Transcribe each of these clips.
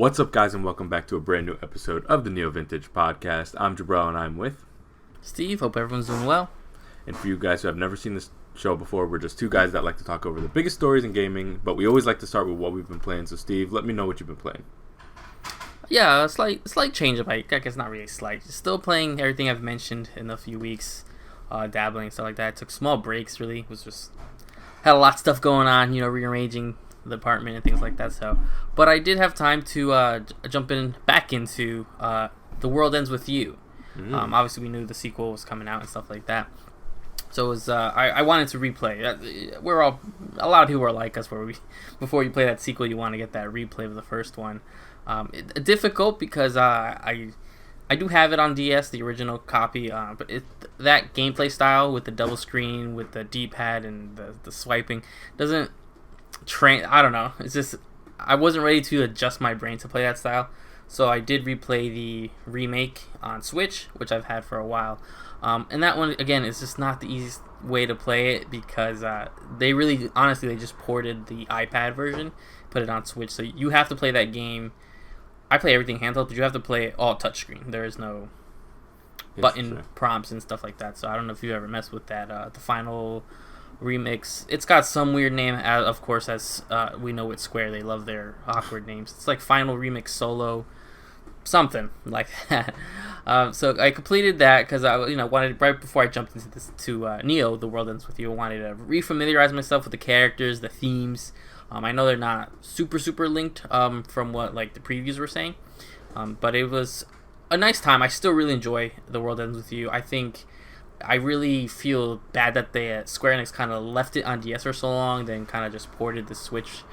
What's up, guys, and welcome back to a brand new episode of the NeoVintage podcast. I'm Jabril, and I'm with Steve. Hope everyone's doing well. And for you guys who have never seen this show before, we're just two guys that like to talk over the biggest stories in gaming, but we always like to start with what we've been playing. So, Steve, let me know what you've been playing. Yeah, a slight change up. I guess not really slight. Still playing everything I've mentioned in a few weeks, dabbling and stuff like that. I took small breaks. Really, was just had a lot of stuff going on. Rearranging the apartment and things like that. So, but I did have time to jump back into The World Ends With You. Obviously, we knew the sequel was coming out and stuff like that. So it was I wanted to replay. A lot of people are like us, where before you play that sequel, you want to get that replay of the first one. Difficult because I do have it on DS, the original copy, but that gameplay style with the double screen, with the D-pad and the swiping doesn't train. I don't know. It's just I wasn't ready to adjust my brain to play that style. So I did replay the remake on Switch, which I've had for a while. And that one, again, is just not the easiest way to play it because they just ported the iPad version, put it on Switch. So you have to play that game. I play everything handheld, but you have to play it all touchscreen. There is no button prompts and stuff like that. So I don't know if you ever messed with that. The final remix, it's got some weird name, of course, as we know with Square. They love their awkward names. It's like Final Remix Solo something like that. So I completed that because I wanted, right before I jumped into this to Neo, The World Ends With You, I wanted to refamiliarize myself with the characters, the themes. I know they're not super linked from what like the previews were saying, but it was a nice time. I still really enjoy The World Ends With You. I really feel bad that Square Enix kind of left it on DS for so long, then kind of just ported the Switch,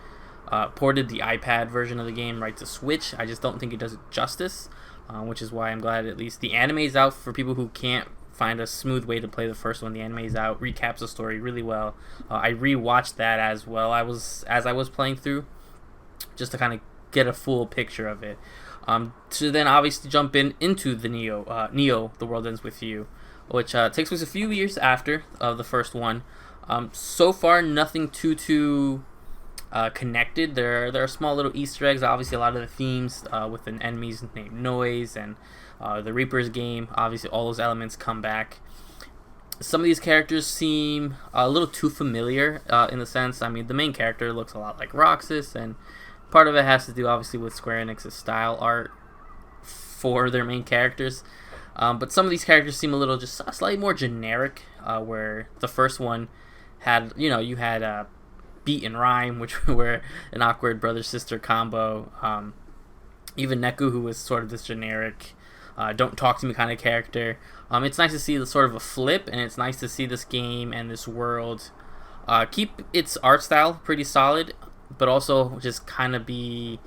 ported the iPad version of the game right to Switch. I just don't think it does it justice, which is why I'm glad at least the anime is out for people who can't find a smooth way to play the first one. The anime is out, recaps the story really well. I rewatched that as well. As I was playing through, just to kind of get a full picture of it. To then obviously jump into the Neo, The World Ends With You, which takes place a few years after the first one. So far, nothing too connected. There are small little Easter eggs. Obviously, a lot of the themes with an enemies named Noise and the Reaper's game. Obviously, all those elements come back. Some of these characters seem a little too familiar in the sense. I mean, the main character looks a lot like Roxas, and part of it has to do obviously with Square Enix's style art for their main characters. But some of these characters seem a little just slightly more generic, where the first one had, you had Beat and Rhyme, which were an awkward brother-sister combo. Even Neku, who was sort of this generic, don't talk to me kind of character. It's nice to see the sort of a flip, and it's nice to see this game and this world keep its art style pretty solid, but also just kind of be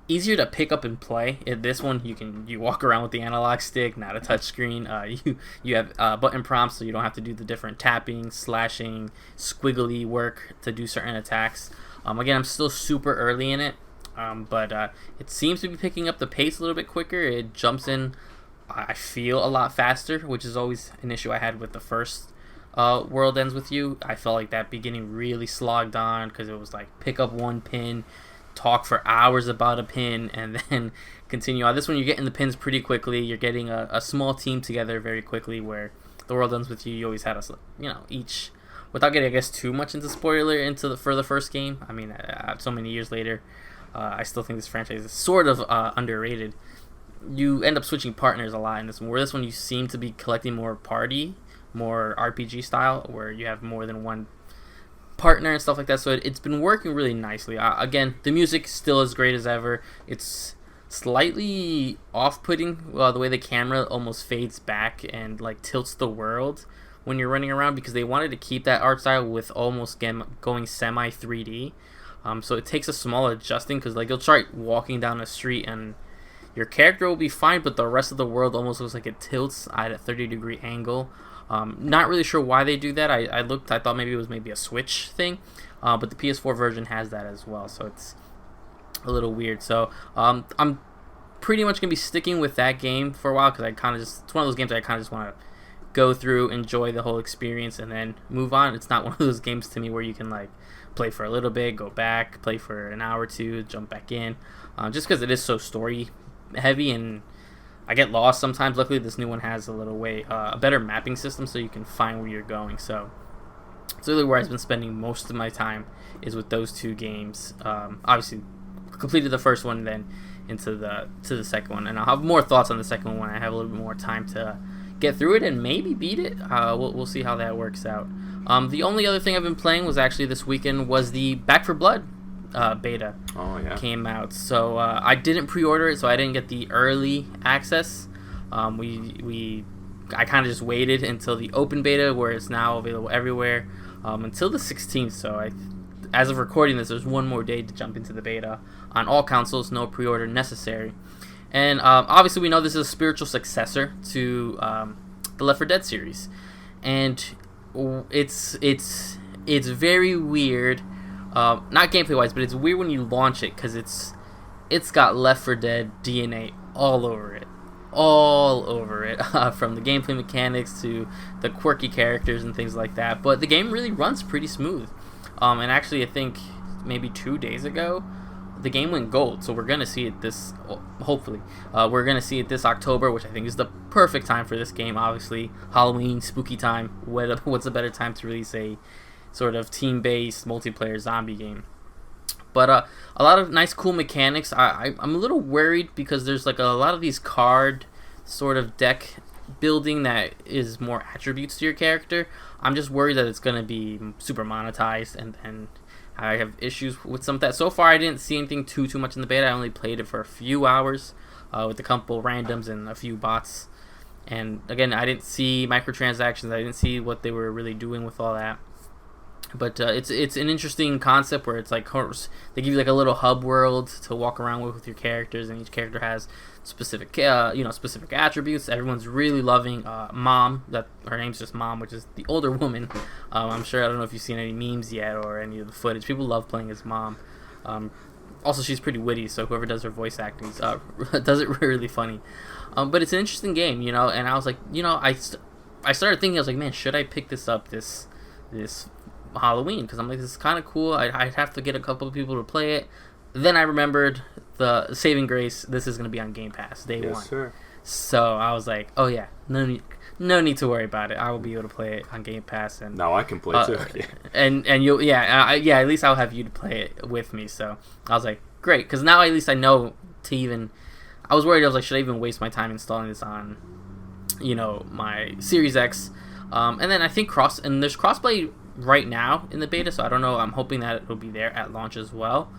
easier to pick up and play. In this one, you walk around with the analog stick, not a touchscreen. You have button prompts, so you don't have to do the different tapping, slashing, squiggly work to do certain attacks. Again, I'm still super early in it, but it seems to be picking up the pace a little bit quicker. It jumps in, I feel, a lot faster, which is always an issue I had with the first World Ends With You. I felt like that beginning really slogged on because it was like pick up one pin, talk for hours about a pin, and then continue on. This one, you're getting the pins pretty quickly. You're getting a small team together very quickly, where The World Ends With You, you always had each, without getting, I guess, too much into spoiler for the first game. I mean, so many years later, I still think this franchise is sort of underrated. You end up switching partners a lot in this one, where this one you seem to be collecting more party, more RPG style, where you have more than one partner and stuff like that. So it's been working really nicely. Again, the music still as great as ever. It's slightly off-putting the way the camera almost fades back and like tilts the world when you're running around, because they wanted to keep that art style with almost going semi 3D. So it takes a small adjusting, because like you'll try walking down the street and your character will be fine, but the rest of the world almost looks like it tilts at a 30-degree angle. Not really sure why they do that. I thought maybe it was a Switch thing, but the PS4 version has that as well, so it's a little weird. So I'm pretty much gonna be sticking with that game for a while, because it's one of those games that I kind of just want to go through, enjoy the whole experience, and then move on. It's not one of those games to me where you can like play for a little bit, go back, play for an hour or two, jump back in, just because it is so story heavy and I get lost sometimes. Luckily, this new one has a better mapping system, so you can find where you're going. So it's really where I've been spending most of my time is with those two games. Obviously, completed the first one, then into the second one, and I'll have more thoughts on the second one when I have a little bit more time to get through it and maybe beat it. We'll see how that works out. The only other thing I've been playing was actually this weekend was the Back 4 Blood beta. Oh yeah, came out. So I didn't pre-order it, so I didn't get the early access. I kind of just waited until the open beta, where it's now available everywhere, until the 16th. So as of recording this, there's one more day to jump into the beta on all consoles. No pre-order necessary. And obviously, we know this is a spiritual successor to the Left 4 Dead series, and it's very weird. Not gameplay wise, but it's weird when you launch it because it's got Left 4 Dead DNA all over it, from the gameplay mechanics to the quirky characters and things like that. But the game really runs pretty smooth. And actually, I think maybe 2 days ago, the game went gold, so we're gonna see it hopefully we're gonna see it this October, which I think is the perfect time for this game. Obviously, Halloween, spooky time. What's a better time to release a sort of team-based multiplayer zombie game? But a lot of nice, cool mechanics. I'm a little worried because there's like a lot of these card sort of deck building that is more attributes to your character. I'm just worried that it's gonna be super monetized, and I have issues with some of that. So far, I didn't see anything too much in the beta. I only played it for a few hours with a couple randoms and a few bots. And again, I didn't see microtransactions. I didn't see what they were really doing with all that. But it's an interesting concept where it's like they give you like a little hub world to walk around with your characters, and each character has specific specific attributes. Everyone's really loving Mom. That her name's just Mom, which is the older woman. I'm sure, I don't know if you've seen any memes yet or any of the footage. People love playing as Mom. Also, she's pretty witty, so whoever does her voice acting does it really funny. But it's an interesting game, And I was like, I started thinking, I was like, man, should I pick this up this Halloween? Because I'm like, this is kind of cool. I'd have to get a couple of people to play it. Then I remembered the saving grace. This is going to be on Game Pass day one. Sir. So I was like, oh yeah, no need to worry about it. I will be able to play it on Game Pass, and now I can play too. and you'll at least I'll have you to play it with me. So I was like, great, because now at least I know to even. I was worried. I was like, should I even waste my time installing this on, my Series X? And then I think there's crossplay right now in the beta, so I don't know. I'm hoping that it'll be there at launch as well,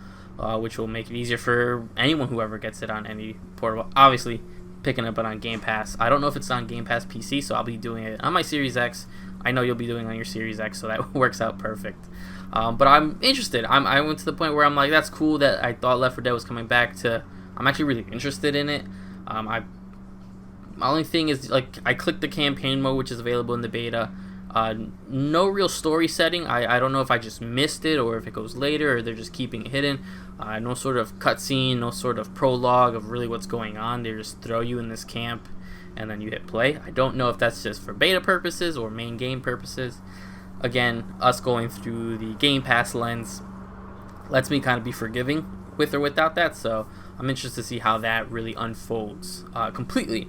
which will make it easier for anyone who ever gets it on any portable. Obviously, picking up it on Game Pass. I don't know if it's on Game Pass PC, so I'll be doing it on my Series X. I know you'll be doing it on your Series X, so that works out perfect. But I'm interested. I went to the point where I'm like, that's cool that I thought Left 4 Dead was coming back to. I'm actually really interested in it. My only thing is, like, I clicked the campaign mode, which is available in the beta. No real story setting. I don't know if I just missed it or if it goes later or they're just keeping it hidden. No sort of cutscene, no sort of prologue of really what's going on. They just throw you in this camp and then you hit play. I don't know if that's just for beta purposes or main game purposes. Again, us going through the Game Pass lens lets me kind of be forgiving with or without that. So I'm interested to see how that really unfolds completely.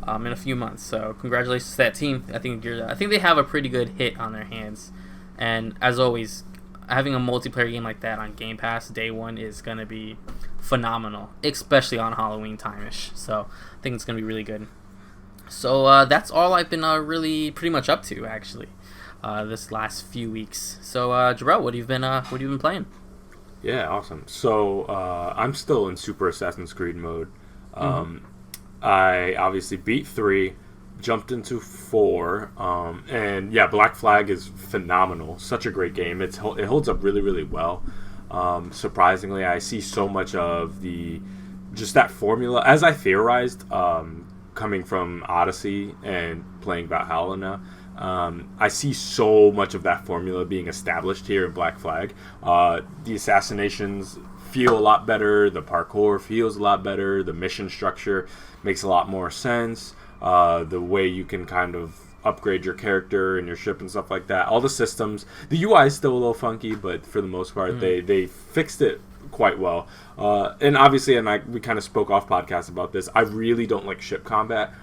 In a few months. So congratulations to that team. I think they have a pretty good hit on their hands. And as always, having a multiplayer game like that on Game Pass day one is going to be phenomenal, especially on Halloween time-ish. So I think it's going to be really good. So that's all I've been really pretty much up to, actually, this last few weeks. So Jarrell, what have you been playing? Yeah, awesome. So I'm still in Super Assassin's Creed mode. I obviously beat 3, jumped into 4, and yeah, Black Flag is phenomenal. Such a great game. It holds up really, really well. Surprisingly, I see so much of just that formula, as I theorized, coming from Odyssey and playing Valhalla now. I see so much of that formula being established here in Black Flag. The assassinations feel a lot better. The parkour feels a lot better. The mission structure makes a lot more sense. The way you can kind of upgrade your character and your ship and stuff like that. All the systems, the UI is still a little funky, but for the most part, they fixed it quite well. And obviously, we kind of spoke off podcast about this. I really don't like ship combat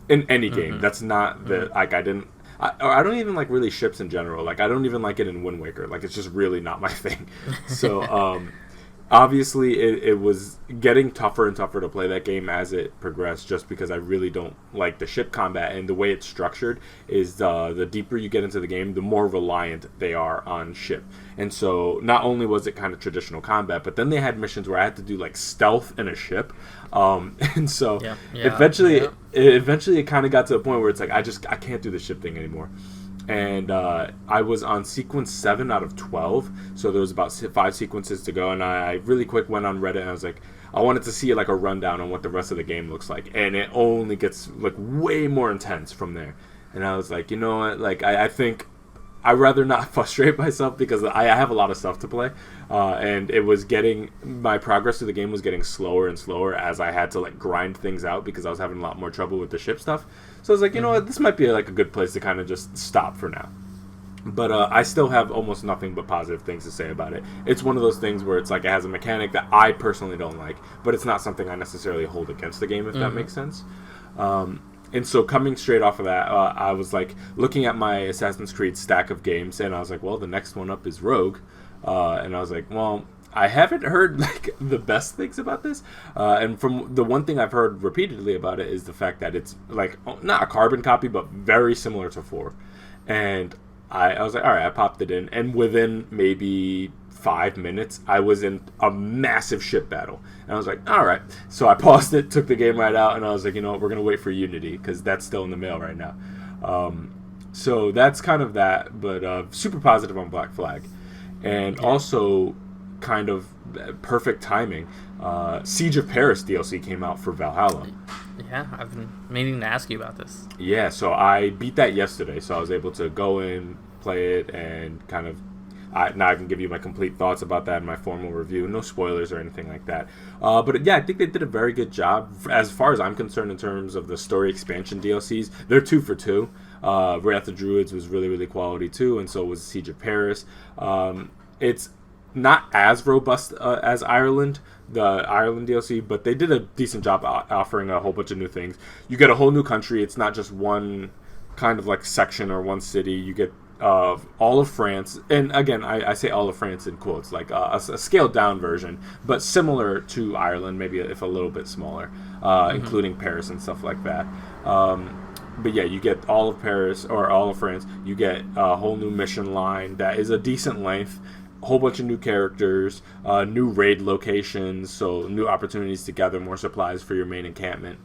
in any game. That's not I don't even like really ships in general. Like, I don't even like it in Wind Waker. Like, it's just really not my thing. So, obviously, it was getting tougher and tougher to play that game as it progressed, just because I really don't like the ship combat. And the way it's structured is the deeper you get into the game, the more reliant they are on ship. And so not only was it kind of traditional combat, but then they had missions where I had to do like stealth in a ship. And so eventually it kind of got to the point where it's like I can't do the ship thing anymore. And I was on sequence 7 out of 12, so there was about 5 sequences to go, and I really quick went on Reddit and I was like, I wanted to see like a rundown on what the rest of the game looks like, and it only gets like way more intense from there. And I was like, you know what, like I think I'd rather not frustrate myself, because I have a lot of stuff to play, and it was my progress through the game was getting slower and slower as I had to like grind things out, because I was having a lot more trouble with the ship stuff. So I was like, you know what, this might be like a good place to kind of just stop for now. But I still have almost nothing but positive things to say about it. It's one of those things where it's like it has a mechanic that I personally don't like, but it's not something I necessarily hold against the game, if that makes sense. And so coming straight off of that, I was like looking at my Assassin's Creed stack of games, and I was like, well, the next one up is Rogue. And I was like, well, I haven't heard like the best things about this. And from the one thing I've heard repeatedly about it is the fact that it's like not a carbon copy, but very similar to 4. And I was like, all right, I popped it in, and within maybe 5 minutes, I was in a massive ship battle. And I was like, all right. So I paused it, took the game right out, and I was like, you know what, we're going to wait for Unity, because that's still in the mail right now. So that's kind of that, but super positive on Black Flag. And also kind of perfect timing. Siege of Paris DLC came out for Valhalla. Yeah, I've been meaning to ask you about this. Yeah, so I beat that yesterday, so I was able to go in, play it, and kind of now I can give you my complete thoughts about that in my formal review. No spoilers or anything like that. But yeah, I think they did a very good job, as far as I'm concerned, in terms of the story expansion DLCs. They're 2 for 2. Wrath of Druids was really, really quality too, and so was Siege of Paris. It's not as robust as Ireland, the Ireland DLC, but they did a decent job offering a whole bunch of new things. You get a whole new country. It's not just one kind of like section or one city. You get all of France, and again, I say all of France in quotes, like a scaled down version, but similar to Ireland, maybe if a little bit smaller, including Paris and stuff like that. But yeah, you get all of Paris or all of France. You get a whole new mission line that is a decent length. A whole bunch of new characters, new raid locations, so new opportunities to gather more supplies for your main encampment.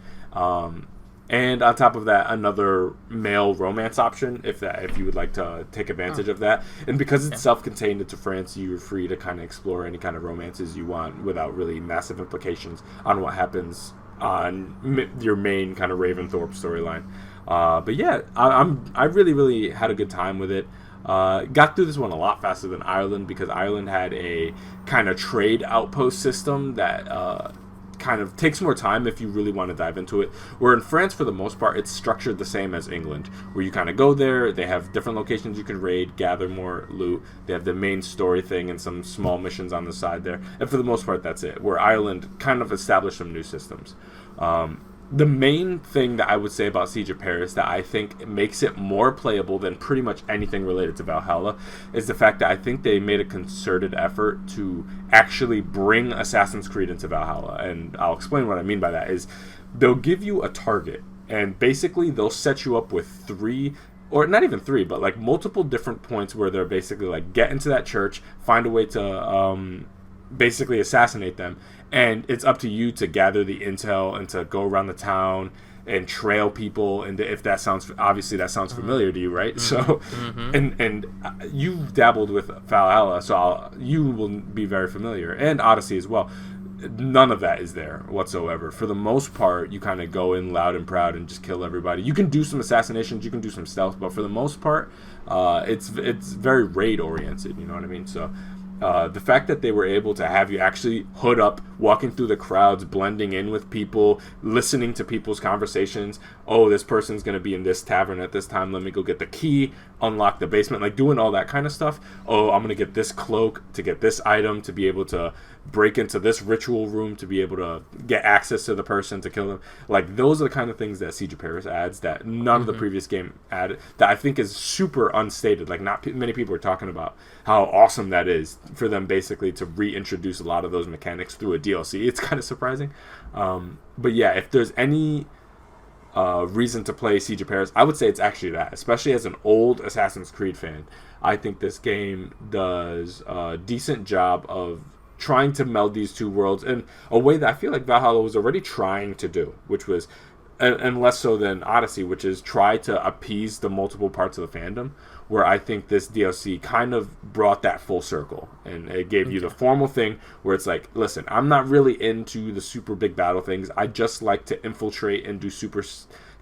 And on top of that, another male romance option, if you would like to take advantage of that. And because it's self-contained into France, you're free to kind of explore any kind of romances you want without really massive implications on what happens on your main kind of Ravensthorpe storyline. But yeah, I really, really had a good time with it. Got through this one a lot faster than Ireland, because Ireland had a kind of trade outpost system that kind of takes more time if you really want to dive into it. Where in France, for the most part, it's structured the same as England, where you kind of go there, they have different locations you can raid, gather more loot, they have the main story thing and some small missions on the side there, and for the most part that's it. Where Ireland kind of established some new systems. The main thing that I would say about Siege of Paris that I think makes it more playable than pretty much anything related to Valhalla is the fact that I think they made a concerted effort to actually bring Assassin's Creed into Valhalla. And I'll explain what I mean by that. Is they'll give you a target, and basically they'll set you up with 3, or not even 3, but like multiple different points where they're basically like, get into that church, find a way to basically assassinate them, and it's up to you to gather the intel and to go around the town and trail people. And if that sounds familiar to you, right? So and you've dabbled with Valhalla, so you will be very familiar, and Odyssey as well. None of that is there whatsoever. For the most part, you kind of go in loud and proud and just kill everybody. You can do some assassinations, you can do some stealth, but for the most part, it's very raid oriented, you know what I mean? So The fact that they were able to have you actually hood up, walking through the crowds, blending in with people, listening to people's conversations. Oh, this person's going to be in this tavern at this time. Let me go get the key, unlock the basement, like doing all that kind of stuff. Oh, I'm going to get this cloak to get this item to be able to break into this ritual room to be able to get access to the person to kill them. Like, those are the kind of things that Siege of Paris adds that none of the previous game added, that I think is super unstated. Like, not many people are talking about how awesome that is for them basically to reintroduce a lot of those mechanics through a DLC. It's kind of surprising. But yeah, if there's any reason to play Siege of Paris, I would say it's actually that. Especially as an old Assassin's Creed fan, I think this game does a decent job of trying to meld these two worlds in a way that I feel like Valhalla was already trying to do, which was, and less so than Odyssey, which is try to appease the multiple parts of the fandom, where I think this DLC kind of brought that full circle. And it gave you the formal thing where it's like, listen, I'm not really into the super big battle things. I just like to infiltrate and do super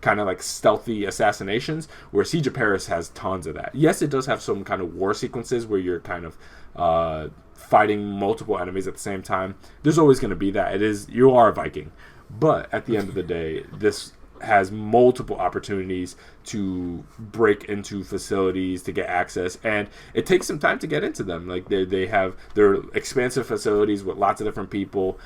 kind of like stealthy assassinations, where Siege of Paris has tons of that. Yes, it does have some kind of war sequences where you're kind of fighting multiple enemies at the same time. There's always going to be that. You are a Viking. But at the end of the day, this has multiple opportunities to break into facilities to get access, and it takes some time to get into them. Like, they have their expansive facilities with lots of different people,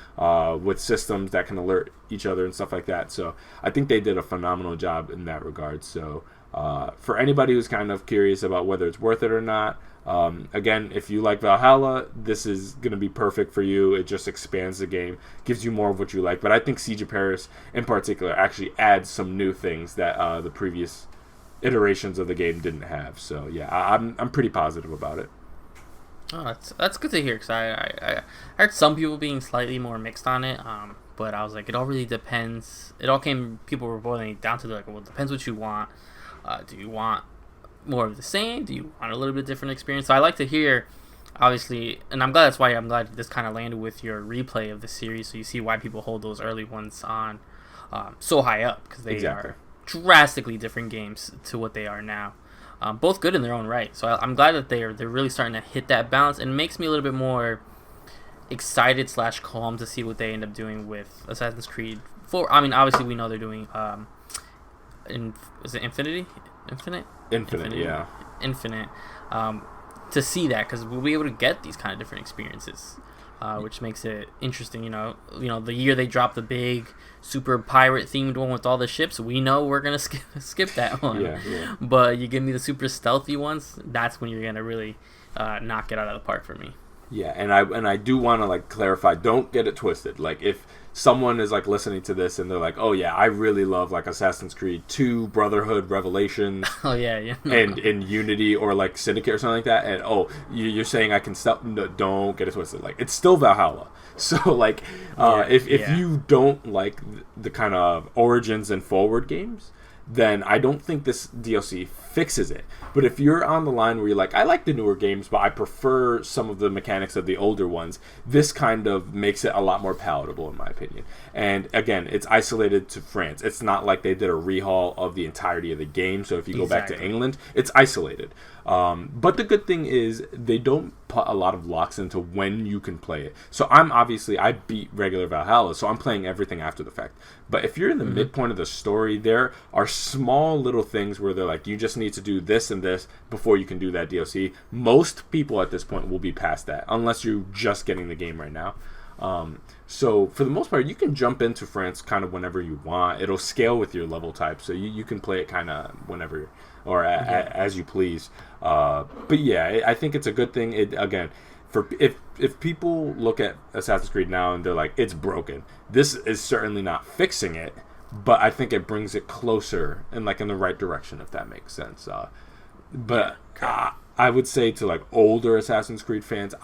with systems that can alert each other and stuff like that. So I think they did a phenomenal job in that regard. So for anybody who's kind of curious about whether it's worth it or not, again, if you like Valhalla, this is going to be perfect for you. It just expands the game, gives you more of what you like. But I think Siege of Paris, in particular, actually adds some new things that the previous iterations of the game didn't have. So, yeah, I'm pretty positive about it. Oh, that's good to hear, because I heard some people being slightly more mixed on it, but I was like, it all really depends. People were boiling it down to like, well, it depends what you want. Do you want more of the same? Do you want a little bit different experience? So I like to hear, obviously, and I'm glad this kind of landed with your replay of the series, so you see why people hold those early ones on so high up, because they are drastically different games to what they are now. Both good in their own right. So I'm glad that they're really starting to hit that balance, and it makes me a little bit more excited / calm to see what they end up doing with Assassin's Creed 4. I mean, obviously we know they're doing is it Infinite, yeah. Infinite. To see that, because we'll be able to get these kind of different experiences, which makes it interesting. You know, the year they dropped the big super pirate themed one with all the ships, we know we're gonna skip that one. Yeah. But you give me the super stealthy ones, that's when you're gonna really knock it out of the park for me. Yeah, and I do want to like clarify. Don't get it twisted. Like, if someone is like listening to this and they're like, "Oh yeah, I really love like Assassin's Creed 2, Brotherhood, Revelations, oh yeah, and Unity or like Syndicate or something like that," and you're saying I can stop? No, don't get it twisted. Like, it's still Valhalla. So like, if you don't like the kind of Origins and Forward games, then I don't think this DLC fixes it. But if you're on the line where you're like, I like the newer games, but I prefer some of the mechanics of the older ones, this kind of makes it a lot more palatable, in my opinion. And again, it's isolated to France. It's not like they did a rehaul of the entirety of the game. So if you go back to England, it's isolated. But the good thing is they don't put a lot of locks into when you can play it. So I beat regular Valhalla, so I'm playing everything after the fact. But if you're in the midpoint of the story, there are small little things where they're like, you just need to do this and this before you can do that DLC. Most people at this point will be past that, unless you're just getting the game right now. So for the most part, you can jump into France kind of whenever you want. It'll scale with your level type, so you can play it kind of whenever or as you please. But yeah, I think it's a good thing. If people look at Assassin's Creed now and they're like, it's broken, this is certainly not fixing it, but I think it brings it closer and like in the right direction, if that makes sense. I would say to like older Assassin's Creed fans,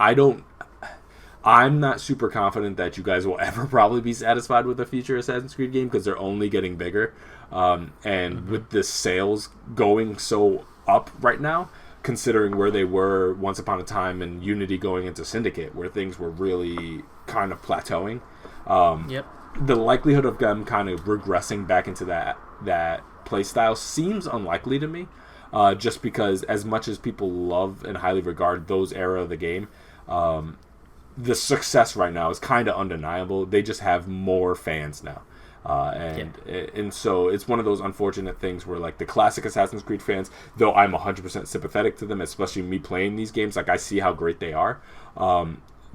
I'm not super confident that you guys will ever probably be satisfied with a future Assassin's Creed game, because they're only getting bigger. With the sales going so up right now, considering where they were once upon a time and Unity going into Syndicate, where things were really kind of plateauing, the likelihood of them kind of regressing back into that play style seems unlikely to me, just because as much as people love and highly regard those era of the game, the success right now is kind of undeniable. They just have more fans now. And so it's one of those unfortunate things where, like, the classic Assassin's Creed fans, though I'm 100% sympathetic to them, especially me playing these games, like, I see how great they are.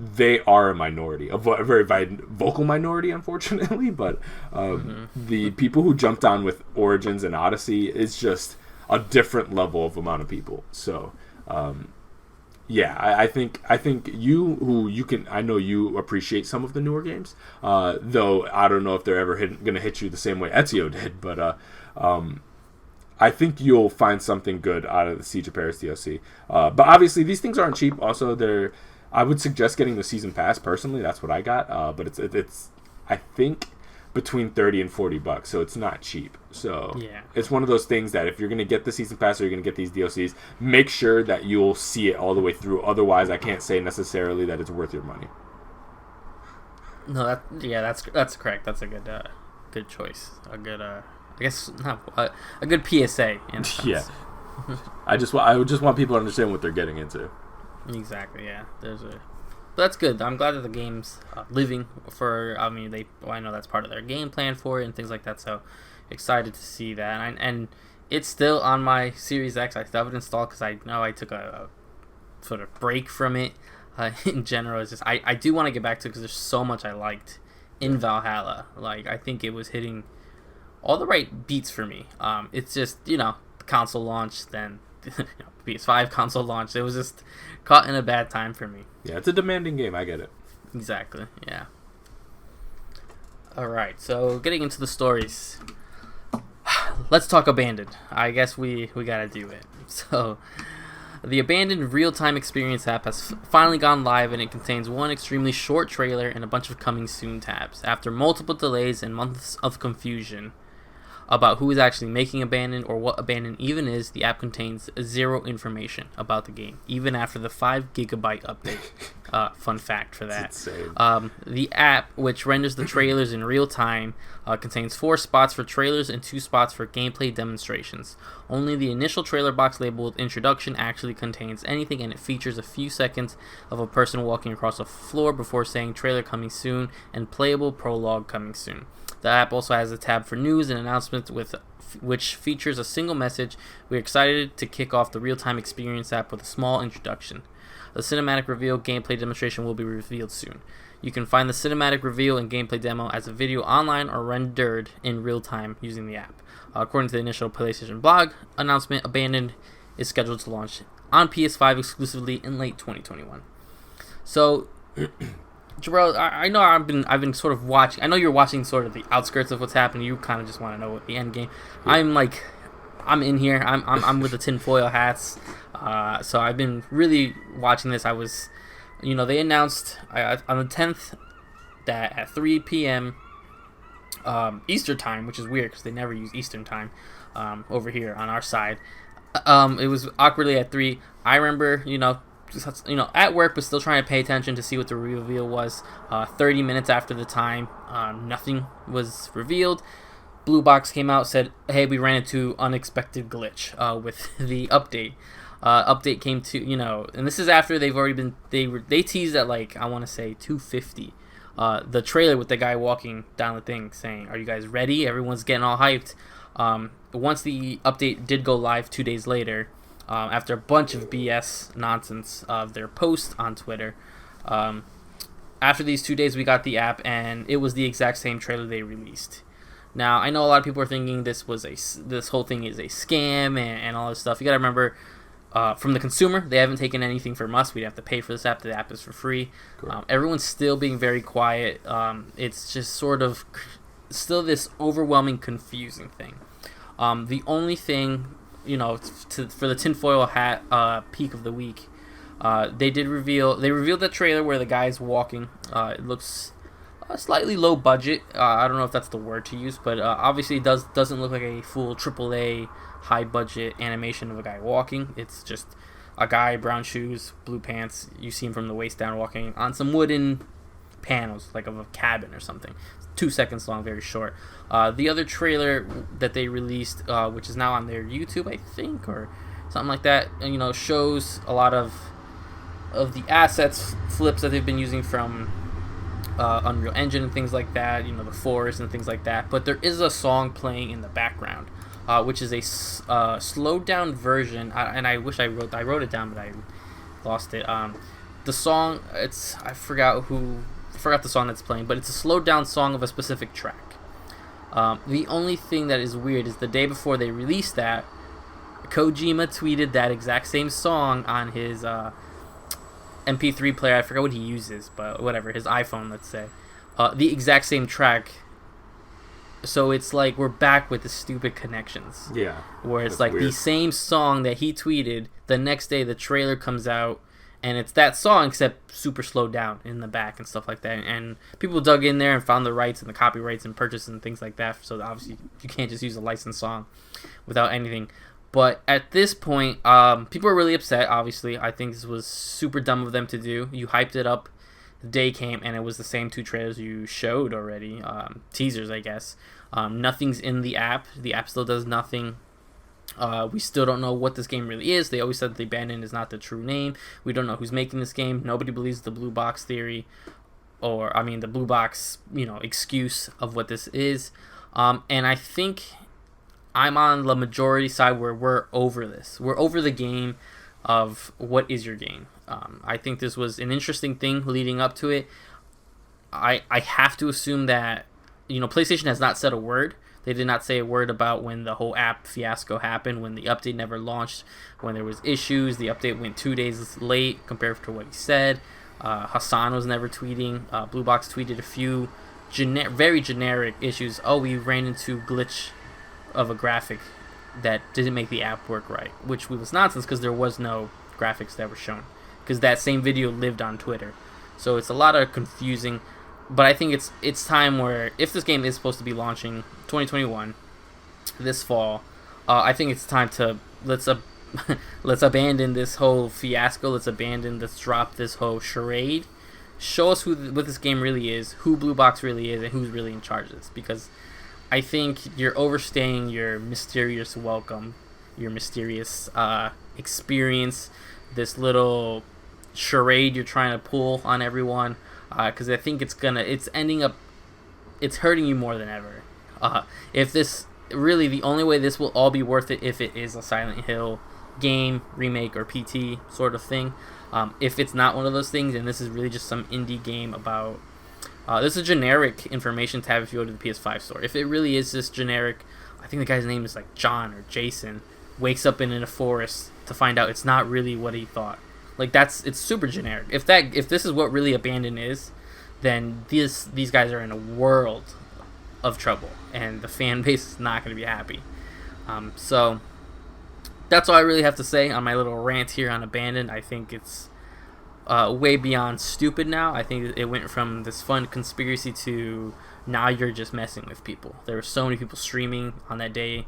They are a minority, a very vocal minority, unfortunately. But the people who jumped on with Origins and Odyssey is just a different level of amount of people. So, yeah, I think you can. I know you appreciate some of the newer games, though I don't know if they're ever going to hit you the same way Ezio did. But I think you'll find something good out of the Siege of Paris DLC. But obviously, these things aren't cheap. Also, I would suggest getting the season pass personally. That's what I got. But it's I think between $30 and $40, so it's not cheap. So yeah, it's one of those things that if you're gonna get the season pass or you're gonna get these DLCs, make sure that you'll see it all the way through. Otherwise, I can't say necessarily that it's worth your money. No, that's correct. That's a good choice. A good I guess not a good PSA. Yeah, I would just want people to understand what they're getting into. Exactly. Yeah. But that's good. I'm glad that the game's living for. I mean, I know that's part of their game plan for it and things like that. So excited to see that. And it's still on my Series X. I still have it installed because I know I took a sort of break from it. In general, it's just I do want to get back to it because there's so much I liked in Valhalla. Like, I think it was hitting all the right beats for me. It's just, the console launch, then PS5 console launch. It was just caught in a bad time for me. Yeah, it's a demanding game. I get it. Exactly. Yeah. All right. So getting into the stories, let's talk Abandoned. I guess we gotta do it. So the Abandoned real-time experience app has finally gone live, and it contains one extremely short trailer and a bunch of coming soon tabs. After multiple delays and months of confusion about who is actually making Abandoned or what Abandoned even is, the app contains zero information about the game, even after the 5 gigabyte update. Fun fact for that. That's insane. The app, which renders the trailers in real time, contains 4 spots for trailers and 2 spots for gameplay demonstrations. Only the initial trailer box labeled Introduction actually contains anything, and it features a few seconds of a person walking across a floor before saying trailer coming soon and playable prologue coming soon. The app also has a tab for news and announcements, which features a single message. We're excited to kick off the real-time experience app with a small introduction. The cinematic reveal gameplay demonstration will be revealed soon. You can find the cinematic reveal and gameplay demo as a video online or rendered in real time using the app. According to the initial PlayStation blog announcement, Abandoned is scheduled to launch on PS5 exclusively in late 2021. So Jarrell, I know I've been sort of watching. I know you're watching sort of the outskirts of what's happening. You kind of just want to know what the end game. Yeah. I'm in here. I'm with the tinfoil hats. So I've been really watching this. I was, they announced on the 10th that at 3 p.m. Eastern time, which is weird because they never use Eastern time over here on our side. It was awkwardly at 3. I remember, at work, but still trying to pay attention to see what the reveal was. 30 minutes after the time, nothing was revealed. Blue Box came out, said, "Hey, we ran into unexpected glitch with the update." Update came to, and this is after they've already been they teased at I want to say 250. The trailer with the guy walking down the thing saying, "Are you guys ready?" Everyone's getting all hyped. Once the update did go live 2 days later. After a bunch of BS nonsense of their post on Twitter. After these 2 days, we got the app, and it was the exact same trailer they released. Now, I know a lot of people are thinking this whole thing is a scam and all this stuff. You gotta remember, from the consumer, they haven't taken anything from us. We'd have to pay for this app. The app is for free. Everyone's still being very quiet. It's just sort of still this overwhelming, confusing thing. The only thing, for the tinfoil hat peak of the week, they revealed the trailer where the guy's walking. It looks slightly low budget. I don't know if that's the word to use, but obviously it doesn't look like a full AAA high budget animation of a guy walking. It's just a guy, brown shoes, blue pants. You see him from the waist down walking on some wooden panels, like of a cabin or something. 2 seconds long, very short. The other trailer that they released, which is now on their YouTube, I think, or something like that, shows a lot of of the assets flips that they've been using from Unreal Engine and things like that, the forest and things like that. But there is a song playing in the background, which is a slowed down version. And I wish I wrote it down, but I lost it. The song, I forgot the song that's playing, but it's a slowed down song of a specific track. The only thing that is weird is the day before they released that, Kojima tweeted that exact same song on his MP3 player. I forgot what he uses, but whatever, his iPhone, let's say. The exact same track. So it's like we're back with the stupid connections. Yeah. Where it's like weird. The same song that he tweeted, the next day the trailer comes out, and it's that song except super slowed down in the back and stuff like that. And people dug in there and found the rights and the copyrights and purchased and things like that. So obviously you can't just use a licensed song without anything. But at this point, people are really upset, obviously. I think this was super dumb of them to do. You hyped it up. The day came, and it was the same 2 trailers you showed already. Teasers, I guess. Nothing's in the app. The app still does nothing. We still don't know what this game really is. They always said the Abandoned is not the true name. We don't know who's making this game. Nobody believes the blue box theory. The blue box, excuse of what this is. And I think I'm on the majority side where we're over this. We're over the game of what is your game. I think this was an interesting thing leading up to it. I have to assume that, PlayStation has not said a word. They did not say a word about when the whole app fiasco happened, when the update never launched, when there was issues. The update went 2 days late compared to what he said. Hassan was never tweeting. Blue Box tweeted a few very generic issues. Oh, we ran into glitch of a graphic that didn't make the app work right, which was nonsense because there was no graphics that were shown, because that same video lived on Twitter. So it's a lot of confusing, but I think it's time where, if this game is supposed to be launching 2021 this fall, I think it's time to let's abandon this whole fiasco. Let's drop this whole charade. Show us what this game really is, who Blue Box really is, and who's really in charge of this, because I think you're overstaying your mysterious welcome, your mysterious experience, this little charade you're trying to pull on everyone, because I think it's hurting you more than ever. If this really, the only way this will all be worth it if it is a Silent Hill game, remake, or PT sort of thing. If it's not one of those things, and this is really just some indie game about... this is generic information to have if you go to the PS5 store. If it really is this generic, I think the guy's name is like John or Jason, wakes up in a forest to find out it's not really what he thought. Like, it's super generic. If this is what really Abandon is, then these guys are in a world of trouble, and the fan base is not going to be happy. So that's all I really have to say on my little rant here on Abandoned. I think it's way beyond stupid now. I think it went from this fun conspiracy to now you're just messing with people. There were so many people streaming on that day,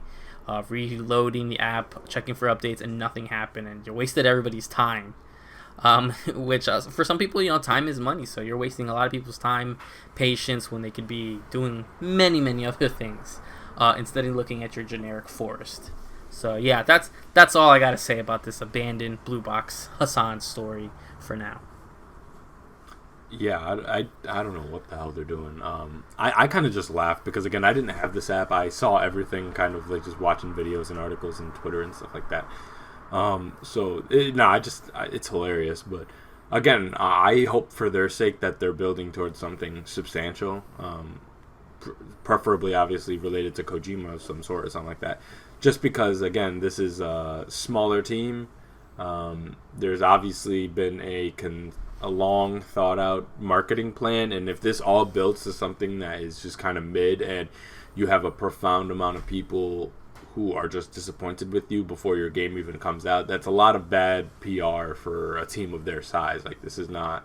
reloading the app, checking for updates, and nothing happened, and you wasted everybody's time. Which for some people, time is money, so you're wasting a lot of people's time, patience, when they could be doing many, many other things instead of looking at your generic forest. So yeah, that's all I gotta say about this Abandoned Blue Box Hassan story for now. Yeah, I don't know what the hell they're doing. I kind of just laughed because, again, I didn't have this app. I saw everything kind of like just watching videos and articles and Twitter and stuff like that. It's hilarious. But again, I hope for their sake that they're building towards something substantial, preferably obviously related to Kojima of some sort or something like that. Just because, again, this is a smaller team. There's obviously been a long thought out marketing plan, and if this all builds to something that is just kind of mid, and you have a profound amount of people who are just disappointed with you before your game even comes out, that's a lot of bad PR for a team of their size. Like, this is not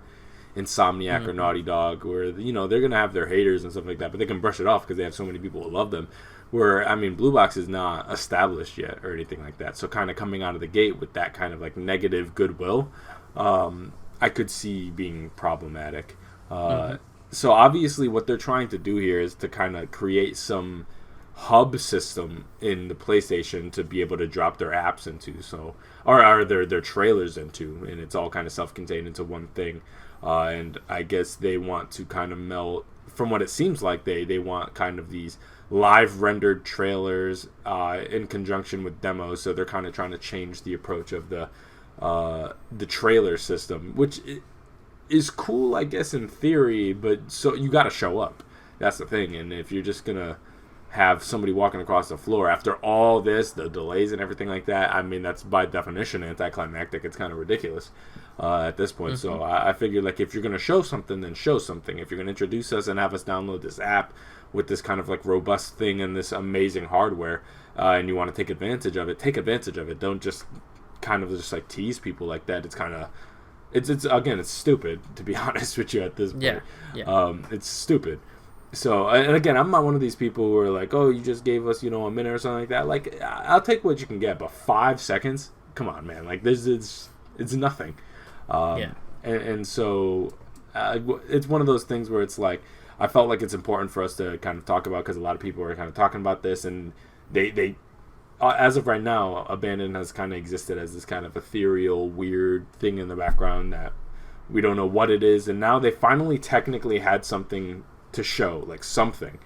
Insomniac or Naughty Dog, where they're gonna have their haters and stuff like that, but they can brush it off because they have so many people who love them. Where, Blue Box is not established yet or anything like that, so kind of coming out of the gate with that kind of like negative goodwill, I could see being problematic. So obviously what they're trying to do here is to kind of create some hub system in the PlayStation to be able to drop their apps into, or their trailers into, and it's all kind of self-contained into one thing. And I guess they want to kind of melt, from what it seems like, they want kind of these live rendered trailers in conjunction with demos. So they're kind of trying to change the approach of the trailer system, which is cool, I guess, in theory. But so you got to show up. That's the thing. And if you're just gonna have somebody walking across the floor after all this, the delays and everything like that, I mean, that's by definition anticlimactic. It's kind of ridiculous at this point. So I figured, like, if you're going to show something, then show something. If you're going to introduce us and have us download this app with this kind of like robust thing and this amazing hardware, and you want to take advantage of it, take advantage of it. Don't just kind of just like tease people like that. It's kind of, it's again, it's stupid, to be honest with you at this point. It's stupid. So, and again, I'm not one of these people who are like, oh, you just gave us, a minute or something like that. Like, I'll take what you can get, but 5 seconds? Come on, man. Like, it's nothing. And so, it's one of those things where it's like, I felt like it's important for us to kind of talk about, because a lot of people are kind of talking about this, and they as of right now, Abandon has kind of existed as this kind of ethereal, weird thing in the background that we don't know what it is, and now they finally technically had something to show, like something,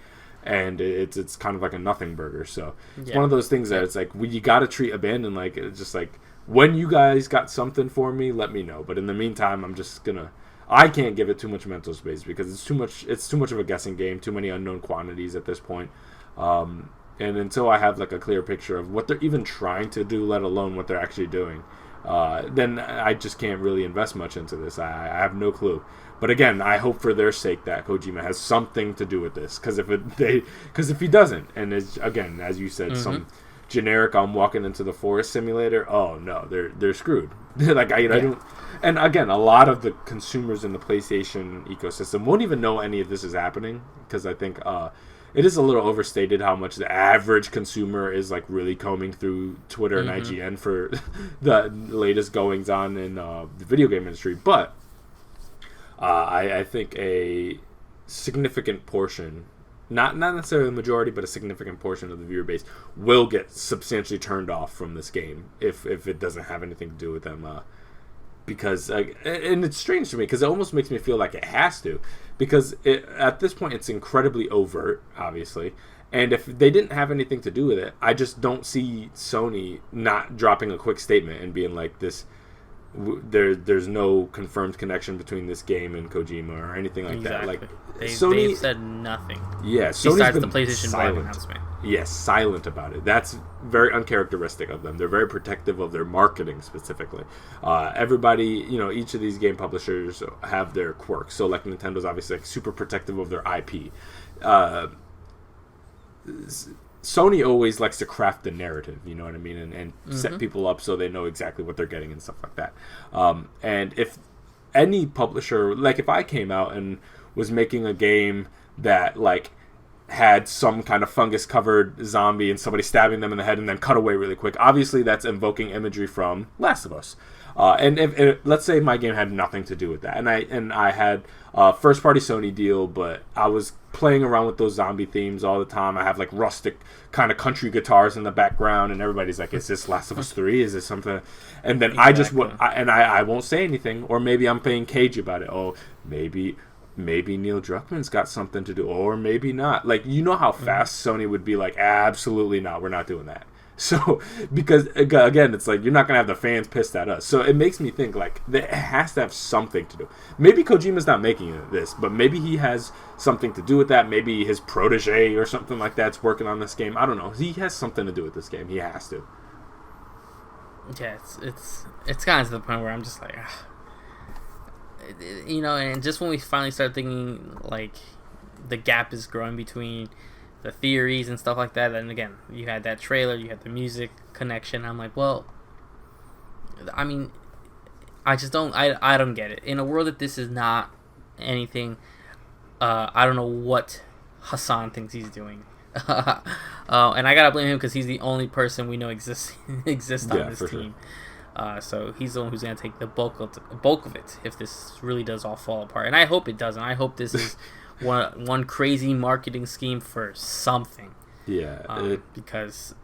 and it's kind of like a nothing burger. So it's one of those things that it's like, you got to treat Abandon like, it's just like, when you guys got something for me, let me know. But in the meantime, I can't give it too much mental space, because it's too much of a guessing game, too many unknown quantities at this point. And until I have like a clear picture of what they're even trying to do, let alone what they're actually doing, then I just can't really invest much into this. I have no clue. But again, I hope for their sake that Kojima has something to do with this, because if he doesn't, and again, as you said, some generic I'm walking into the forest simulator, oh no, they're screwed. Like I don't. And again, a lot of the consumers in the PlayStation ecosystem won't even know any of this is happening, because I think it is a little overstated how much the average consumer is like really combing through Twitter and IGN for the latest goings on in the video game industry. But I think a significant portion, not necessarily the majority, but a significant portion of the viewer base will get substantially turned off from this game if it doesn't have anything to do with them. Because, and it's strange to me, because it almost makes me feel like it has to, because at this point it's incredibly overt, obviously, and if they didn't have anything to do with it, I just don't see Sony not dropping a quick statement and being like, there's no confirmed connection between this game and Kojima or anything like that. Like, they've said nothing. Yeah, besides the PlayStation 5 announcement. Yes, silent about it. That's very uncharacteristic of them. They're very protective of their marketing specifically. Everybody, each of these game publishers have their quirks. So like Nintendo's obviously like super protective of their IP. Sony always likes to craft the narrative, you know what I mean, and set people up so they know exactly what they're getting and stuff like that. And if any publisher, like if I came out and was making a game that like had some kind of fungus covered zombie and somebody stabbing them in the head and then cut away really quick, obviously that's invoking imagery from Last of Us. And if let's say my game had nothing to do with that, and I had a first party Sony deal, but I was playing around with those zombie themes all the time. I have like rustic kind of country guitars in the background, and everybody's like, "Is this Last of Us 3? Is this something?" And then exactly. I won't say anything, or maybe I'm playing cage about it. Oh, maybe Neil Druckmann's got something to do, or maybe not. Like, how fast Sony would be like, absolutely not, we're not doing that. So, because, again, it's like, you're not going to have the fans pissed at us. So it makes me think, like, it has to have something to do. Maybe Kojima's not making this, but maybe he has something to do with that. Maybe his protege or something like that's working on this game. I don't know. He has something to do with this game. He has to. Yeah, it's kind of to the point where I'm just like, and just when we finally start thinking, like, the gap is growing between the theories and stuff like that, and again, you had that trailer, you had the music connection. I'm like, well, I mean, I just don't get it. In a world that this is not anything, I don't know what Hassan thinks he's doing. And I gotta blame him, because he's the only person we know exists on this team. Sure. So he's the one who's gonna take the bulk of it if this really does all fall apart. And I hope it doesn't. I hope this is one crazy marketing scheme for something. Yeah, because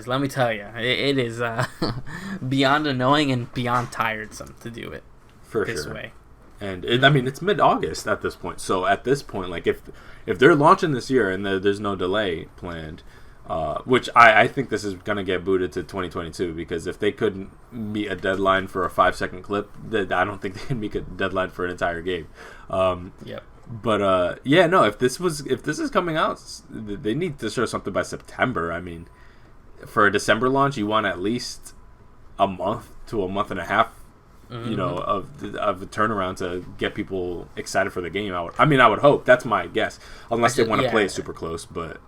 let me tell you, it is beyond annoying and beyond tiresome to do it this way. And it's mid-August at this point. So at this point, like if they're launching this year and there's no delay planned, which I think this is gonna get booted to 2022, because if they couldn't meet a deadline for a 5-second clip, I don't think they can meet a deadline for an entire game. Yep. But if this is coming out, they need to show something by September. I mean, for a December launch, you want at least a month to a month and a half, of a turnaround to get people excited for the game. I would hope. That's my guess, unless they want to play it super close. But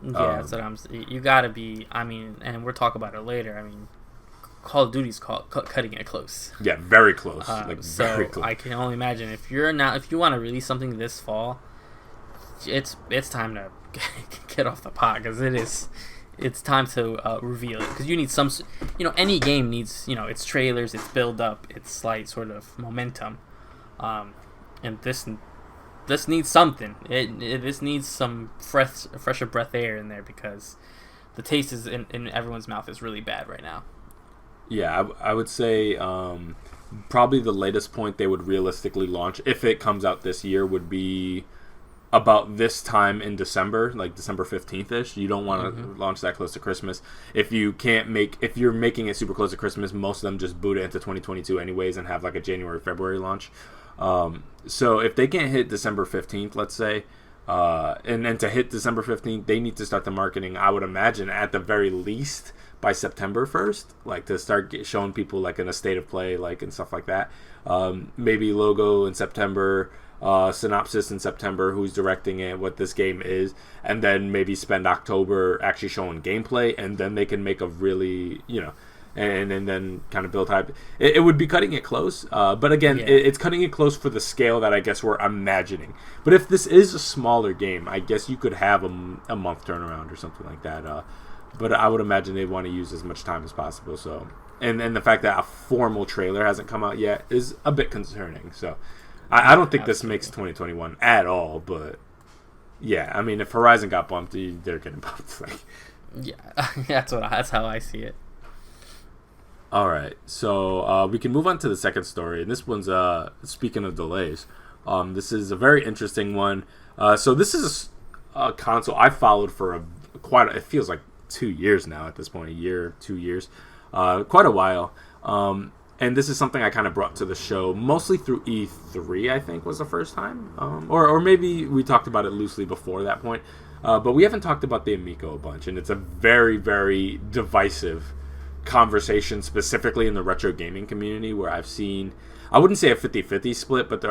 that's what I'm. You gotta be. And we'll talk about it later. Call of Duty's cutting it close. Yeah, very close. Very close. I can only imagine if you want to release something this fall, it's time to get off the pot, because it's time to reveal it, because you need some, any game needs, its trailers, its build up, its slight sort of momentum, and this needs something. This needs some fresher breath air in there, because the taste is in everyone's mouth is really bad right now. Yeah, I would say probably the latest point they would realistically launch, if it comes out this year, would be about this time in December, like December 15th-ish. You don't want to launch that close to Christmas. If you're making it super close to Christmas, most of them just boot it into 2022 anyways and have like a January, February launch. So if they can't hit December 15th, let's say, and then to hit December 15th, they need to start the marketing, I would imagine, at the very least by September 1st, like to start showing people like in a state of play, like, and stuff like that. Maybe logo in September, synopsis in September, who's directing it, what this game is, and then maybe spend October actually showing gameplay, and then they can make a really, and then kind of build hype. It would be cutting it close, but again, it's cutting it close for the scale that I guess we're imagining. But if this is a smaller game, I guess you could have a month turnaround or something like that. But I would imagine they'd want to use as much time as possible. So, and the fact that a formal trailer hasn't come out yet is a bit concerning. So, I don't think this makes 2021 at all. But yeah, if Horizon got bumped, they're getting bumped. That's how I see it. All right, so we can move on to the second story, and this one's speaking of delays. This is a very interesting one. So this is a console I followed for it feels like 2 years now at this point, 2 years, quite a while. And this is something I kind of brought to the show mostly through E3, I think was the first time, or maybe we talked about it loosely before that point. But we haven't talked about the Amico a bunch, and it's a very, very divisive conversation, specifically in the retro gaming community, where I've seen, I wouldn't say a 50-50 split, but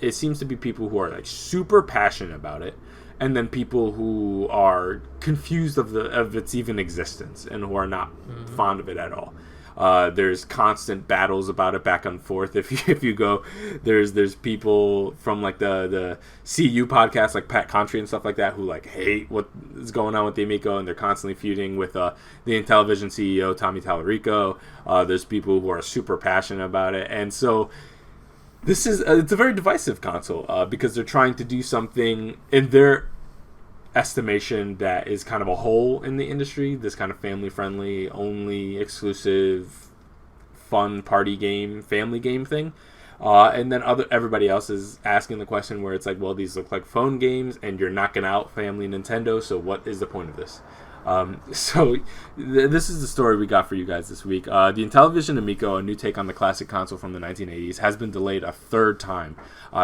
it seems to be people who are like super passionate about it, and then people who are confused of its even existence and who are not fond of it at all. There's constant battles about it back and forth. If you go, there's people from like the CU podcast, like Pat Contry and stuff like that, who like hate what is going on with the Amico, and they're constantly feuding with the Intellivision CEO Tommy Tallarico. There's people who are super passionate about it, and so this is it's a very divisive console because they're trying to do something in their estimation that is kind of a hole in the industry, this kind of family-friendly, only exclusive, fun party game, family game thing. And then everybody else is asking the question where it's like, well, these look like phone games, and you're knocking out family Nintendo, so what is the point of this? This is the story we got for you guys this week. The Intellivision Amico, a new take on the classic console from the 1980s, has been delayed a third time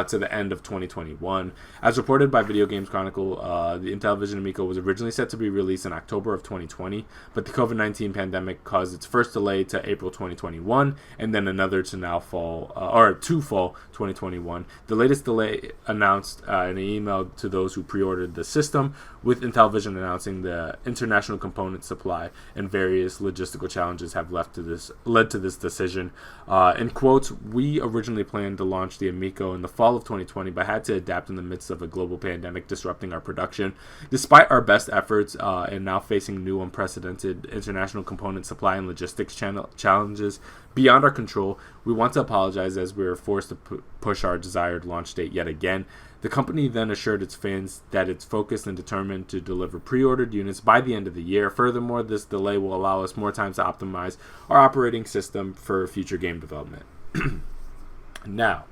to the end of 2021. As reported by Video Games Chronicle, the Intellivision Amico was originally set to be released in October of 2020, but the COVID-19 pandemic caused its first delay to April 2021, and then another to fall 2021. The latest delay announced in an email to those who pre-ordered the system, with Intellivision announcing the international component supply and various logistical challenges have led to this decision. In quotes, we originally planned to launch the Amico in the fall of 2020, but had to adapt in the midst of a global pandemic disrupting our production. Despite our best efforts and now facing new unprecedented international component supply and logistics challenges, beyond our control. We want to apologize as we were forced to push our desired launch date yet again. The company then assured its fans that it's focused and determined to deliver pre-ordered units by the end of the year. Furthermore, this delay will allow us more time to optimize our operating system for future game development. Now,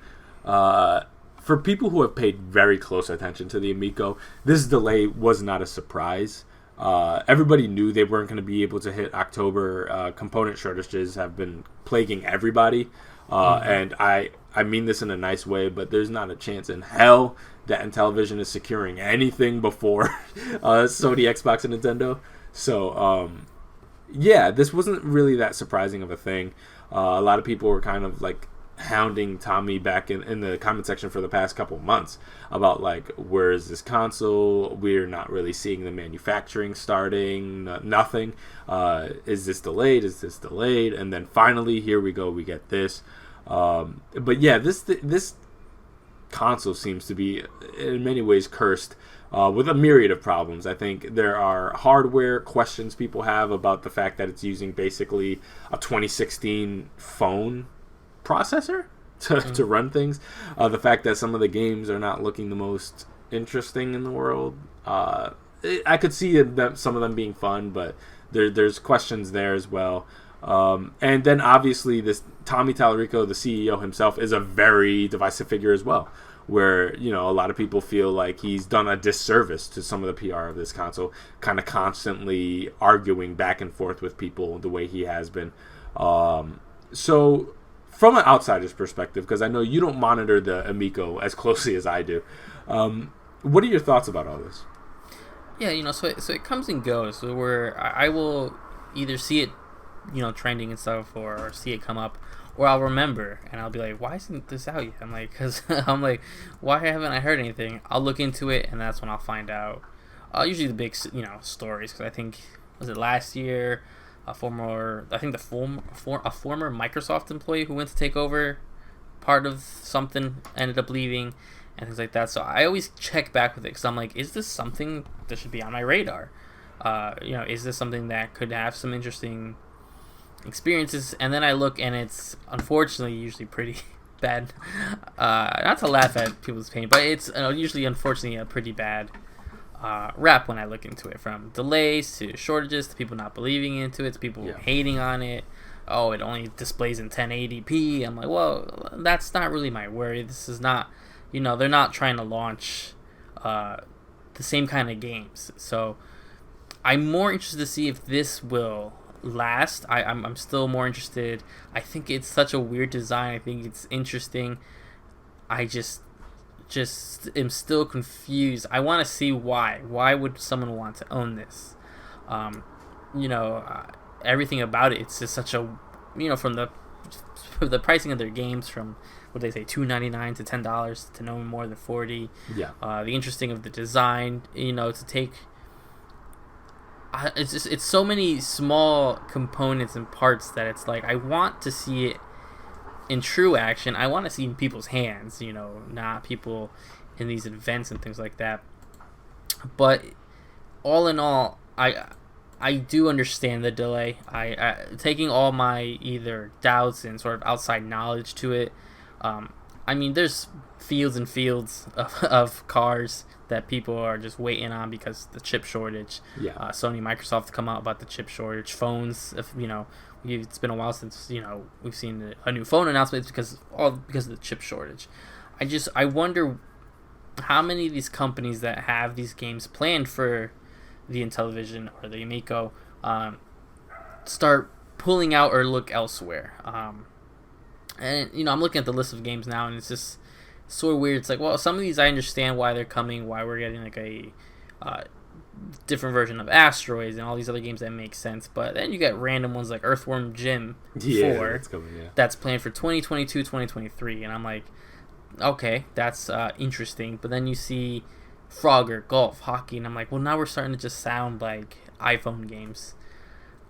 for people who have paid very close attention to the Amico, this delay was not a surprise. Everybody knew they weren't going to be able to hit October. Component shortages have been plaguing everybody. And I mean this in a nice way, but there's not a chance in hell that Intellivision is securing anything before Sony, Xbox, and Nintendo. So, yeah, this wasn't really that surprising of a thing. A lot of people were kind of like hounding Tommy back in the comment section for the past couple of months about like, where is this console? We're not really seeing the manufacturing starting, nothing. Is this delayed? And then finally, here we go, we get this. But yeah, this console seems to be in many ways cursed with a myriad of problems. I think there are hardware questions people have about the fact that it's using basically a 2016 phone processor to run things. The fact that some of the games are not looking the most interesting in the world. I could see that some of them being fun, but there's questions there as well. And then obviously this Tommy Tallarico, the CEO himself, is a very divisive figure as well, where, you know, a lot of people feel like he's done a disservice to some of the PR of this console, kind of constantly arguing back and forth with people the way he has been. So from an outsider's perspective, because I know you don't monitor the Amico as closely as I do, what are your thoughts about all this? Yeah, you know, so it comes and goes. So where I will either see it, you know, trending and stuff, or see it come up, or I'll remember and I'll be like, why isn't this out yet? I'm like, why haven't I heard anything? I'll look into it, and that's when I'll find out. Usually the big, you know, stories, because I think, was it last year, a former Microsoft employee who went to take over part of something ended up leaving and things like that. So I always check back with it, because I'm like, is this something that should be on my radar? You know, is this something that could have some interesting experiences? And then I look, and it's unfortunately usually pretty bad. Not to laugh at people's pain, but it's usually unfortunately a pretty bad rap when I look into it, from delays to shortages to people not believing into it to people hating on it. Oh, it only displays in 1080p. I'm like, well, that's not really my worry. This is not, you know, they're not trying to launch the same kind of games. So I'm more interested to see if this will last. I'm still more interested. I think it's such a weird design. I think it's interesting. I just am still confused. I want to see why. Why would someone want to own this? You know, everything about it, it's just such a, you know, from the pricing of their games, from what they say, $2.99 to $10 to no more than $40. Yeah. The interesting of the design, you know, to take. It's so many small components and parts that it's like, I want to see it in true action. I want to see in people's hands, you know, not people in these events and things like that. But all in all, I do understand the delay. I taking all my either doubts and sort of outside knowledge to it. I mean, there's fields and fields of cars that people are just waiting on because the chip shortage. Yeah. Sony, Microsoft to come out about the chip shortage. Phones, if you know, it's been a while since, you know, we've seen a new phone announcement. It's because of the chip shortage. I wonder how many of these companies that have these games planned for the Intellivision or the Amico start pulling out or look elsewhere. And you know, I'm looking at the list of games now, and it's just sort of weird. It's like, well, some of these I understand why they're coming, why we're getting like a different version of Asteroids and all these other games that make sense. But then you get random ones like Earthworm Jim 4 that's planned for 2022, 2023, and I'm like, okay, that's interesting. But then you see Frogger, golf, hockey, and I'm like, well, now we're starting to just sound like iPhone games.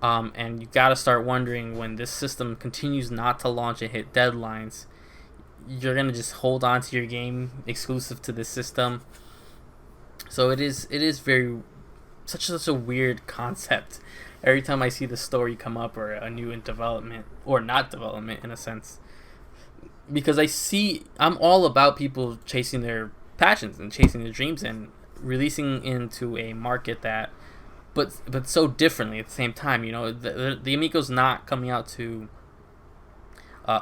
And you got to start wondering, when this system continues not to launch and hit deadlines, you're going to just hold on to your game exclusive to this system. So it is very such a weird concept. Every time I see the story come up or a new in development or not development in a sense, because I'm all about people chasing their passions and chasing their dreams and releasing into a market that, but so differently at the same time. You know, the Amico's not coming out to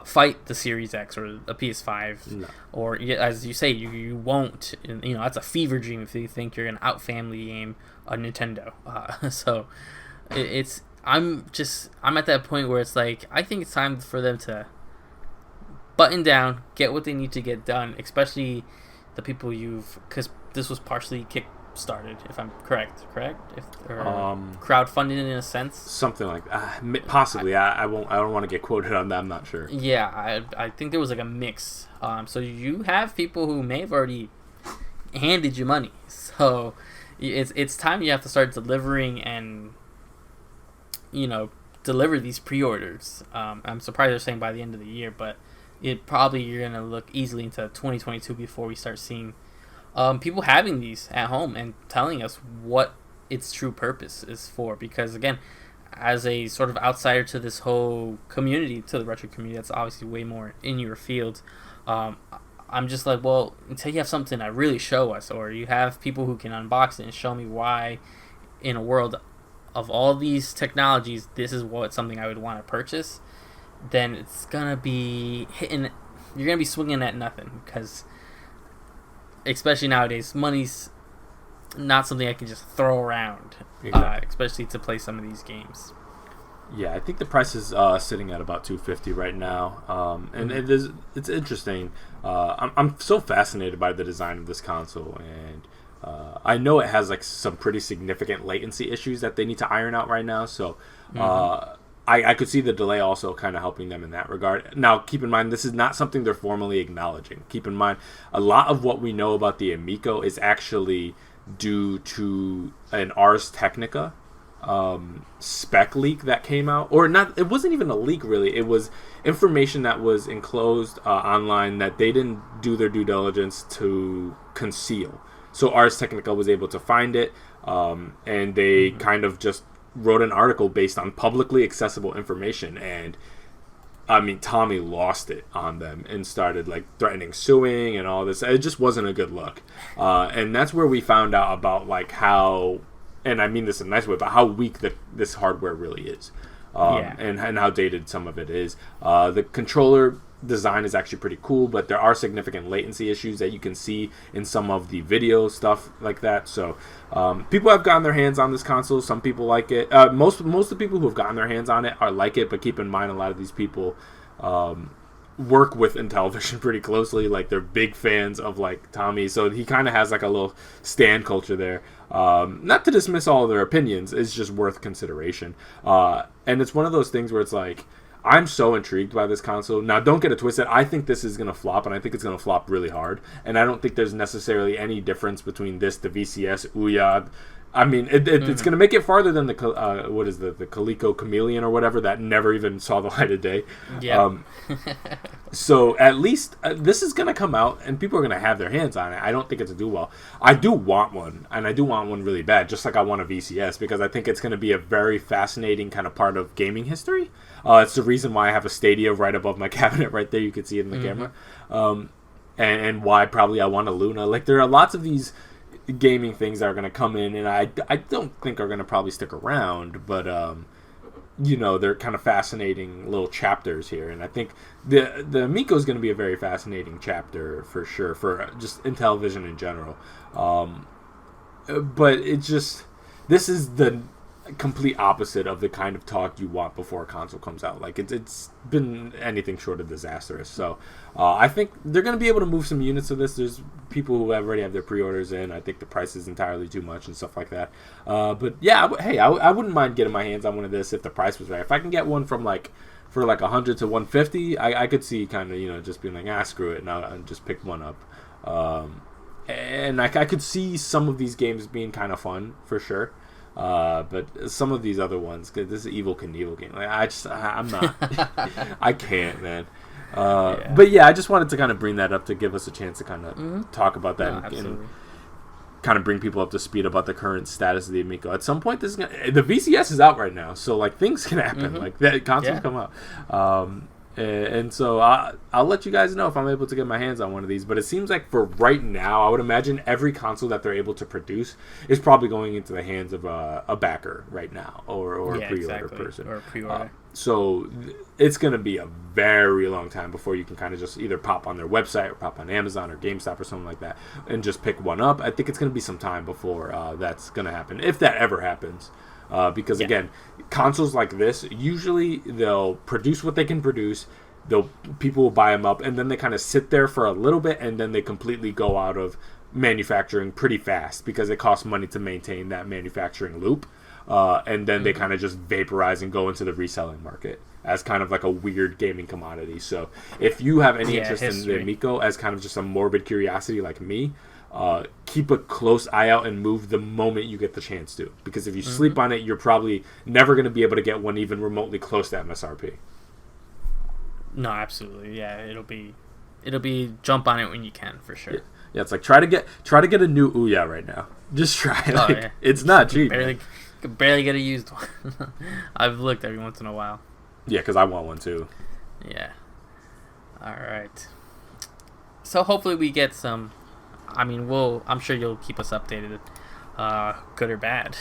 fight the Series X or the PS5, No. or as you say, you won't. You know, that's a fever dream if you think you're gonna out family game a Nintendo. So I'm at that point where it's like I think it's time for them to button down, get what they need to get done, especially the people because this was partially kick-started, if I'm correct, crowdfunded in a sense, something like that. Possibly. I don't want to get quoted on that. I'm not sure. Yeah, I think there was like a mix. So you have people who may have already handed you money, so it's time you have to start delivering and deliver these pre-orders. I'm surprised they're saying by the end of the year, but you're gonna look easily into 2022 before we start seeing people having these at home and telling us what its true purpose is for. Because again, as a sort of outsider to this whole community, to the retro community, that's obviously way more in your field. I'm just like, well, until you have something to really show us, or you have people who can unbox it and show me why, in a world of all these technologies, this is something I would want to purchase, then it's gonna be hitting. You're gonna be swinging at nothing, because especially nowadays, money's not something I can just throw around, Exactly. especially to play some of these games. Yeah, I think the price is sitting at about $250 right now, and it's interesting. I'm so fascinated by the design of this console, and I know it has like some pretty significant latency issues that they need to iron out right now. So I could see the delay also kind of helping them in that regard. Now, keep in mind, this is not something they're formally acknowledging. Keep in mind, a lot of what we know about the Amico is actually due to an Ars Technica spec leak that came out, or not. It wasn't even a leak, really. It was information that was enclosed online that they didn't do their due diligence to conceal. So Ars Technica was able to find it, and they kind of just wrote an article based on publicly accessible information. And I mean, Tommy lost it on them and started like threatening suing and all this. It just wasn't a good look, and that's where we found out about like how, and I mean this in a nice way, but how weak this hardware really is, and how dated some of it is. The controller design is actually pretty cool, but there are significant latency issues that you can see in some of the video stuff like that. So people have gotten their hands on this console. Some people like it. Most of the people who have gotten their hands on it are like it, but keep in mind, a lot of these people work with Intellivision pretty closely. Like, they're big fans of like Tommy, so he kind of has like a little stan culture there. Not to dismiss all of their opinions, it's just worth consideration. And it's one of those things where it's like, I'm so intrigued by this console. Now, don't get it twisted. I think this is going to flop, and I think it's going to flop really hard. And I don't think there's necessarily any difference between this, the VCS, Ouya. I mean, it's going to make it farther than the Coleco Chameleon or whatever that never even saw the light of day. Yeah. So at least this is going to come out, and people are going to have their hands on it. I don't think it's a do well. I do want one, and I do want one really bad, just like I want a VCS, because I think it's going to be a very fascinating kind of part of gaming history. It's the reason why I have a Stadia right above my cabinet right there. You can see it in the camera. And why probably I want a Luna. Like, there are lots of these gaming things that are going to come in, and I don't think are going to probably stick around, but they're kind of fascinating little chapters here, and I think the Amico is going to be a very fascinating chapter for sure, for just Intellivision in general. But this is the complete opposite of the kind of talk you want before a console comes out. Like, it's been anything short of disastrous. So I think they're going to be able to move some units of this. There's people who already have their pre-orders in. I think the price is entirely too much and stuff like that. But yeah, I wouldn't mind getting my hands on one of this if the price was right. If I can get one for like 100 to 150, I could see kind of just being like, screw it, and I'll just pick one up. And I could see some of these games being kind of fun for sure. But some of these other ones, cause this is Evil Knievel game. Like, I'm not. I can't, man. But yeah, I just wanted to kind of bring that up to give us a chance to kind of talk about that. No, absolutely. kind of bring people up to speed about the current status of the Amico. At some point, the VCS is out right now, so like things can happen. Like that consoles come out. And so I'll let you guys know if I'm able to get my hands on one of these. But it seems like for right now, I would imagine every console that they're able to produce is probably going into the hands of a backer right now, or a pre-order person. Or a pre-order. So it's going to be a very long time before you can kind of just either pop on their website or pop on Amazon or GameStop or something like that and just pick one up. I think it's going to be some time before that's going to happen, if that ever happens. Because again, consoles like this, usually they'll produce what they can produce. People will buy them up, and then they kind of sit there for a little bit, and then they completely go out of manufacturing pretty fast because it costs money to maintain that manufacturing loop. And then they kind of just vaporize and go into the reselling market as kind of like a weird gaming commodity. So if you have any interest in the Amico as kind of just a morbid curiosity like me, keep a close eye out and move the moment you get the chance to. Because if you sleep on it, you're probably never going to be able to get one even remotely close to MSRP. No, absolutely. Yeah, it'll be jump on it when you can, for sure. Yeah, it's like try to get a new Ouya right now. Just try. It's not cheap. Could barely get a used one. I've looked every once in a while. Yeah, because I want one too. Yeah. All right. So hopefully we get some. I mean, I'm sure you'll keep us updated, good or bad.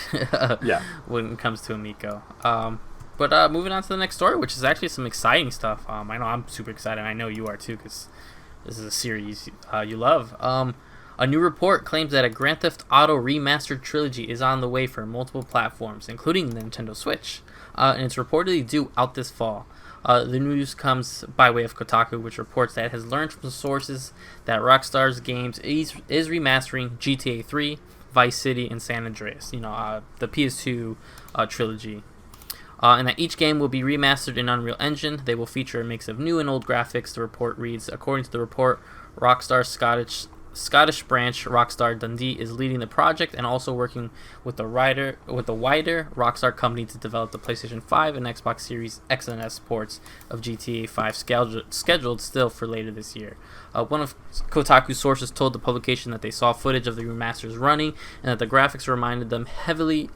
When it comes to Amico. But moving on to the next story, which is actually some exciting stuff. I know I'm super excited. I know you are too, because this is a series you love. A new report claims that a Grand Theft Auto Remastered Trilogy is on the way for multiple platforms, including the Nintendo Switch, and it's reportedly due out this fall. The news comes by way of Kotaku, which reports that it has learned from sources that Rockstar's Games is remastering GTA 3, Vice City, and San Andreas, the PS2 trilogy. And that each game will be remastered in Unreal Engine. They will feature a mix of new and old graphics, the report reads. According to the report, Rockstar's Scottish branch, Rockstar Dundee, is leading the project and also working with the wider Rockstar company to develop the PlayStation 5 and Xbox Series X and S ports of GTA 5 scheduled still for later this year. One of Kotaku's sources told the publication that they saw footage of the remasters running and that the graphics reminded them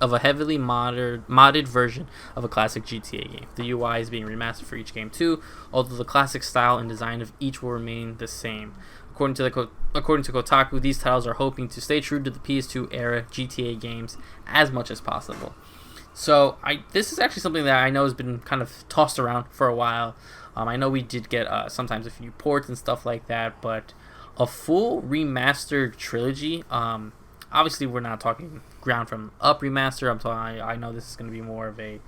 of a heavily modded version of a classic GTA game. The UI is being remastered for each game too, although the classic style and design of each will remain the same. According to Kotaku, these titles are hoping to stay true to the PS2 era GTA games as much as possible. So this is actually something that I know has been kind of tossed around for a while. I know we did get sometimes a few ports and stuff like that, but a full remastered trilogy. Obviously, we're not talking ground from up remaster. I know this is going to be more of a.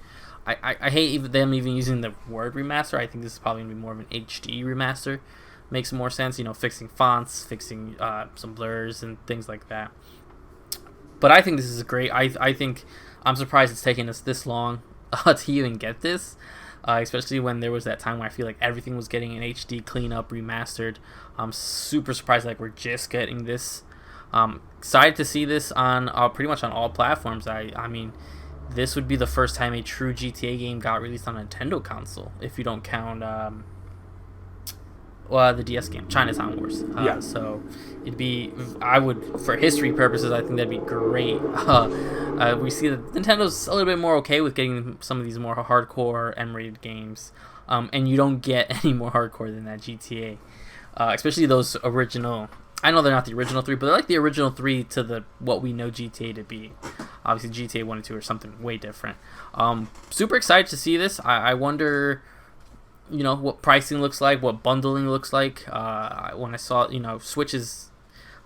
I hate them even using the word remaster. I think this is probably going to be more of an HD remaster. Makes more sense, fixing fonts, fixing some blurs and things like that. But I think this is great. I think I'm surprised it's taken us this long to even get this, especially when there was that time where I feel like everything was getting an HD cleanup remastered. I'm super surprised like we're just getting this. Excited to see this on pretty much on all platforms. I mean, this would be the first time a true GTA game got released on a Nintendo console, if you don't count the DS game, Chinatown Wars. So it'd be, for history purposes, I think that'd be great. We see that Nintendo's a little bit more okay with getting some of these more hardcore M-rated games, and you don't get any more hardcore than that GTA, especially those original. I know they're not the original 3, but they're like the original 3 to what we know GTA to be. Obviously, GTA 1 and 2 are something way different. Super excited to see this. I wonder, what pricing looks like, what bundling looks like. When I saw, Switches,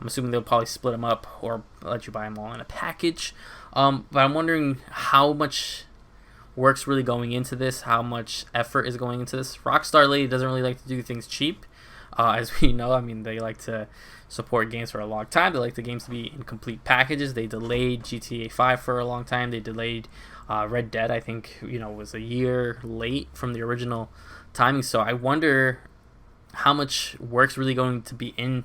I'm assuming they'll probably split them up or let you buy them all in a package. But I'm wondering how much work's really going into this, how much effort is going into this. Rockstar Lady doesn't really like to do things cheap, as we know. I mean, they like to support games for a long time. They like the games to be in complete packages. They delayed GTA 5 for a long time. They delayed Red Dead, I think, was a year late from the original timing. So I wonder how much work's really going to be in,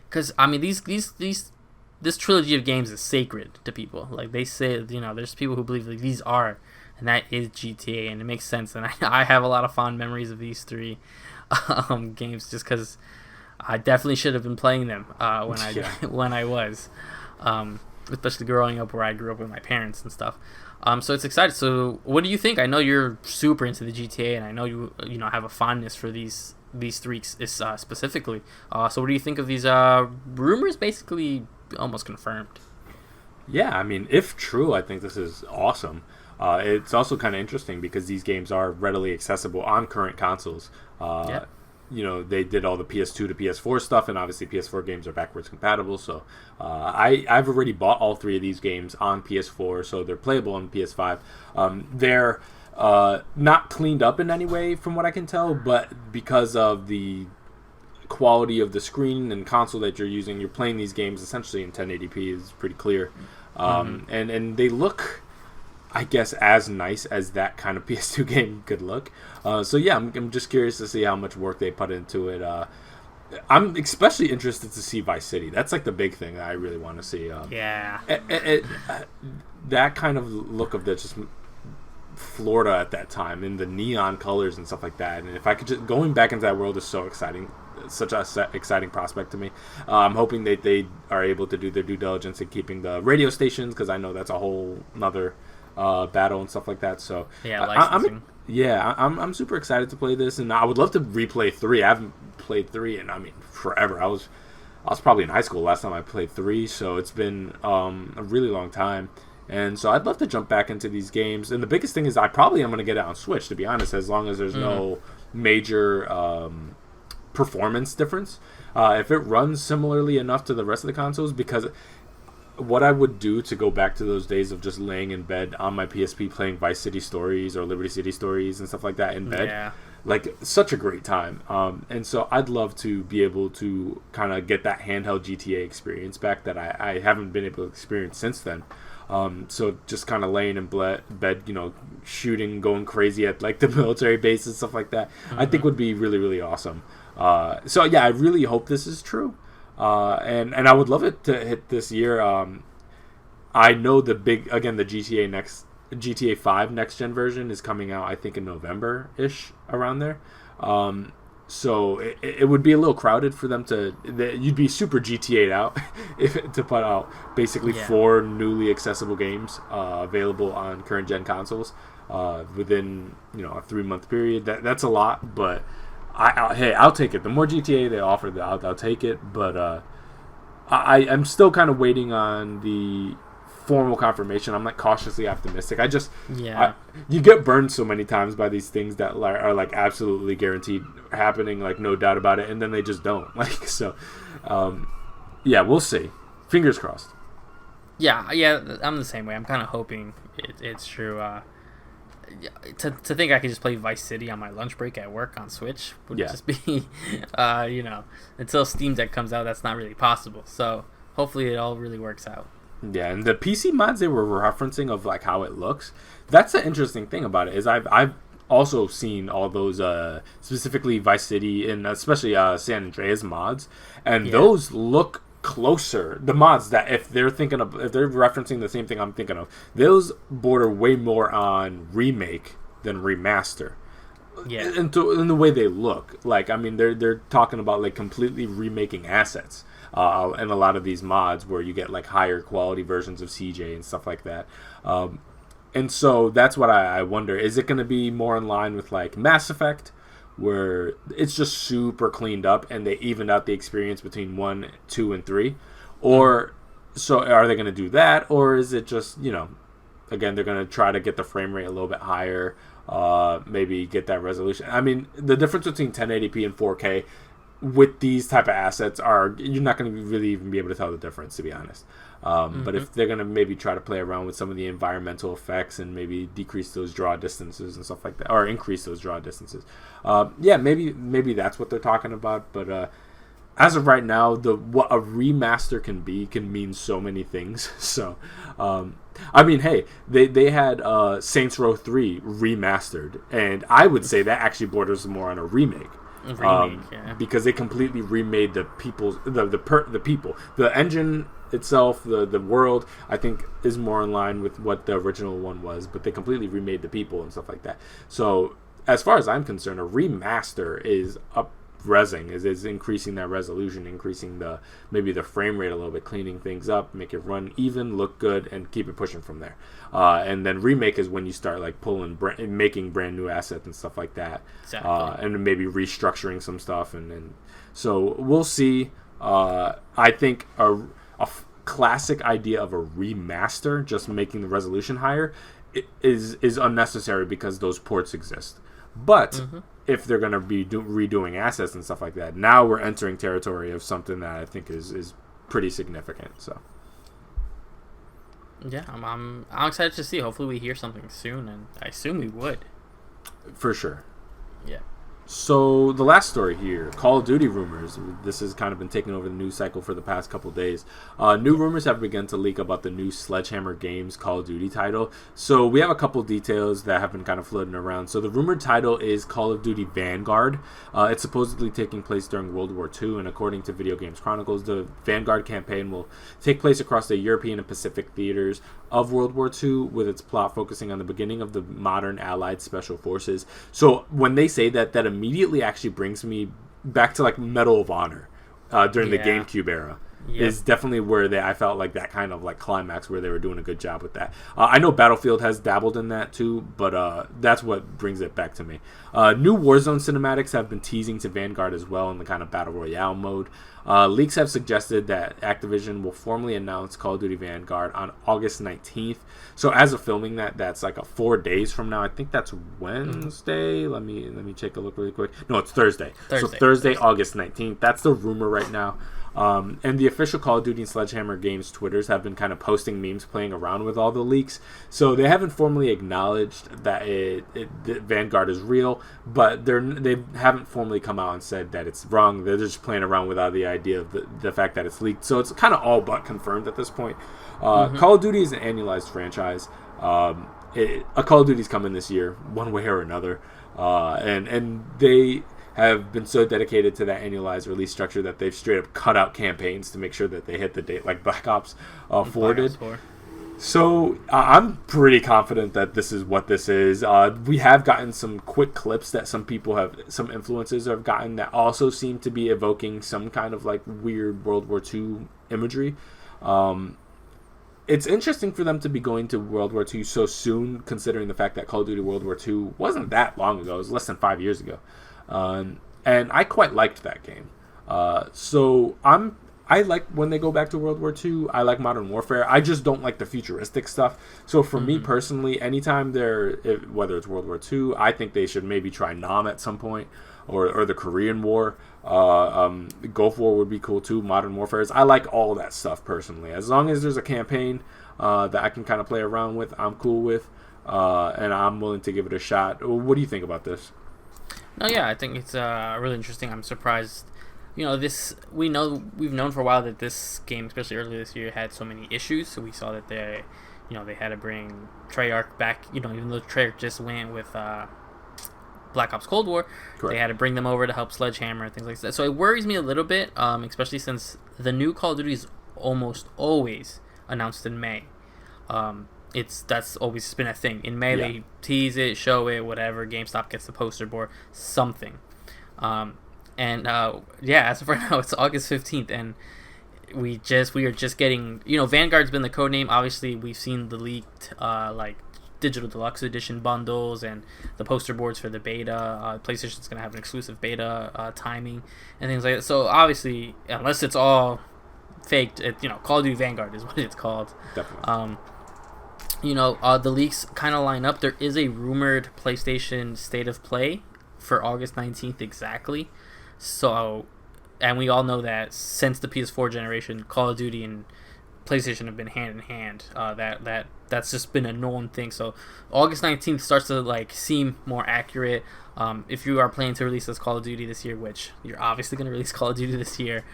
because I mean this trilogy of games is sacred to people. Like they say, there's people who believe like these are, and that is GTA, and it makes sense. And I have a lot of fond memories of these three games, just because I definitely should have been playing them when I was. especially growing up where I grew up with my parents and stuff. So it's exciting. So what do you think? I know you're super into the GTA, and I know you have a fondness for these three specifically. So what do you think of these rumors? Basically, almost confirmed. Yeah, I mean, if true, I think this is awesome. It's also kind of interesting because these games are readily accessible on current consoles. Yeah. They did all the PS2 to PS4 stuff, and obviously PS4 games are backwards compatible. So I've already bought all three of these games on PS4, so they're playable on PS5. They're not cleaned up in any way, from what I can tell, but because of the quality of the screen and console that you're using, you're playing these games essentially in 1080p is pretty clear. And they look, I guess, as nice as that kind of PS2 game could look. So yeah, I'm just curious to see how much work they put into it. I'm especially interested to see Vice City. That's like the big thing that I really want to see. That kind of look of just Florida at that time, and the neon colors and stuff like that. And if I could just going back into that world is so exciting. Such a exciting prospect to me. I'm hoping that they are able to do their due diligence in keeping the radio stations, because I know that's a whole another battle and stuff like that. So yeah, licensing. I'm super excited to play this, and I would love to replay 3. I haven't played 3 in forever. I was probably in high school last time I played 3, so it's been a really long time. And so I'd love to jump back into these games. And the biggest thing is I probably am going to get it on Switch, to be honest, as long as there's no major performance difference. If it runs similarly enough to the rest of the consoles, because what I would do to go back to those days of just laying in bed on my PSP playing Vice City Stories or Liberty City Stories and stuff like that in bed, like such a great time. And so I'd love to be able to kind of get that handheld GTA experience back that I haven't been able to experience since then. So just kind of laying in bed, shooting, going crazy at like the military base and stuff like that, I think would be really, really awesome. So yeah, I really hope this is true. And I would love it to hit this year. I know the GTA 5 next gen version is coming out, I think, in November-ish, around there. So it would be a little crowded for them you'd be super GTA'd out to put out basically 4 newly accessible games available on current gen consoles within a 3-month period. That's a lot, but I'll take it. The more GTA they offer, I'll take it. But I'm still kind of waiting on the formal confirmation. I'm like cautiously optimistic. You get burned so many times by these things that are like absolutely guaranteed happening, like no doubt about it, and then they just don't. We'll see. Fingers crossed. Yeah, I'm the same way. I'm kind of hoping it's true. To think I could just play Vice City on my lunch break at work on Switch would just be, until Steam Deck comes out, that's not really possible. So hopefully it all really works out. Yeah, and the PC mods they were referencing of like how it looks, that's the interesting thing about it, is I've also seen all those specifically Vice City and especially San Andreas mods, and those look closer. The mods that if they're referencing the same thing I'm thinking of, those border way more on remake than remaster. Yeah, in the way they look, they're talking about like completely remaking assets. And a lot of these mods where you get like higher quality versions of CJ and stuff like that. And so that's what I wonder. Is it going to be more in line with like Mass Effect, where it's just super cleaned up and they evened out the experience between 1, 2, and 3? Or so are they going to do that? Or is it just, again, they're going to try to get the frame rate a little bit higher, maybe get that resolution? I mean, the difference between 1080p and 4K with these type of assets you're not going to really even be able to tell the difference, to be honest. But if they're going to maybe try to play around with some of the environmental effects and maybe decrease those draw distances and stuff like that, or increase those draw distances, maybe that's what they're talking about. But as of right now, what a remaster can mean so many things. So hey, they had Saints Row 3 remastered, and I would say that actually borders more on a remake. Because they completely remade the people. The engine itself, the world, I think is more in line with what the original one was, but they completely remade the people and stuff like that. So as far as I'm concerned, a remaster is resing, is increasing that resolution, increasing maybe the frame rate a little bit, cleaning things up, make it run even, look good, and keep it pushing from there. And then remake is when you start like making brand new assets and stuff like that. Exactly. And maybe restructuring some stuff, and so we'll see. I think a classic idea of a remaster, just making the resolution higher, is unnecessary because those ports exist. But if they're going to be redoing assets and stuff like that, now we're entering territory of something that I think is pretty significant. So yeah, I'm excited to see. Hopefully we hear something soon, and I assume we would. For sure. Yeah. So the last story here, Call of Duty rumors. This has kind of been taking over the news cycle for the past couple days. New rumors have begun to leak about the new Sledgehammer Games Call of Duty title. So we have a couple details that have been kind of floating around. So the rumored title is Call of Duty Vanguard. It's supposedly taking place during World War II, and according to Video Games Chronicles, the Vanguard campaign will take place across the European and Pacific theaters of World War II, with its plot focusing on the beginning of the modern Allied Special Forces. So when they say that immediately actually brings me back to like Medal of Honor during the GameCube era. Is definitely where I felt like that kind of like climax where they were doing a good job with that. I know Battlefield has dabbled in that too, but that's what brings it back to me. New Warzone cinematics have been teasing to Vanguard as well in the kind of Battle Royale mode. Leaks have suggested that Activision will formally announce Call of Duty Vanguard on August 19th. So as of filming that's like 4 days from now. I think that's Wednesday. Let me take a look really quick. No, it's Thursday. So Thursday, August 19th. That's the rumor right now. And the official Call of Duty and Sledgehammer Games Twitters have been kind of posting memes playing around with all the leaks. So they haven't formally acknowledged that that Vanguard is real, but they haven't formally come out and said that it's wrong. They're just playing around without the idea of the fact that it's leaked. So it's kind of all but confirmed at this point. Call of Duty is an annualized franchise. A Call of Duty's coming this year, one way or another. And they have been so dedicated to that annualized release structure that they've straight up cut out campaigns to make sure that they hit the date, like Black Ops 4 did. So I'm pretty confident that this is what this is. We have gotten some quick clips that some influencers have gotten that also seem to be evoking some kind of like weird World War II imagery. It's interesting for them to be going to World War II so soon, considering the fact that Call of Duty World War II wasn't that long ago. It was less than 5 years ago. And I quite liked that game. So I like when they go back to World War II. I like Modern Warfare. I just don't like the futuristic stuff. So for me personally, anytime whether it's World War II, I think they should maybe try Nam at some point, or the Korean War. Gulf War would be cool too. Modern Warfare. I like all that stuff personally. As long as there's a campaign that I can kind of play around with, I'm cool with, and I'm willing to give it a shot. What do you think about this? No, yeah, I think it's really interesting. I'm surprised. We've known for a while that this game, especially earlier this year, had so many issues. So we saw that they had to bring Treyarch back. Even though Treyarch just went with Black Ops Cold War, Correct. They had to bring them over to help Sledgehammer and things like that. So it worries me a little bit, especially since the new Call of Duty is almost always announced in May. That's always been a thing. In May, they tease it, show it, whatever. GameStop gets the poster board, something. As of right now, it's August 15th, and we are just getting. Vanguard's been the code name. Obviously, we've seen the leaked digital deluxe edition bundles and the poster boards for the beta. PlayStation's gonna have an exclusive beta timing and things like that. So obviously, unless it's all faked, Call of Duty Vanguard is what it's called. Definitely. The leaks kind of line up. There is a rumored PlayStation State of Play for August 19th exactly. So, and we all know that since the PS4 generation, Call of Duty and PlayStation have been hand in hand. That's just been a known thing. So August 19th starts to seem more accurate. If you are planning to release this Call of Duty this year, which you're obviously going to release Call of Duty this year,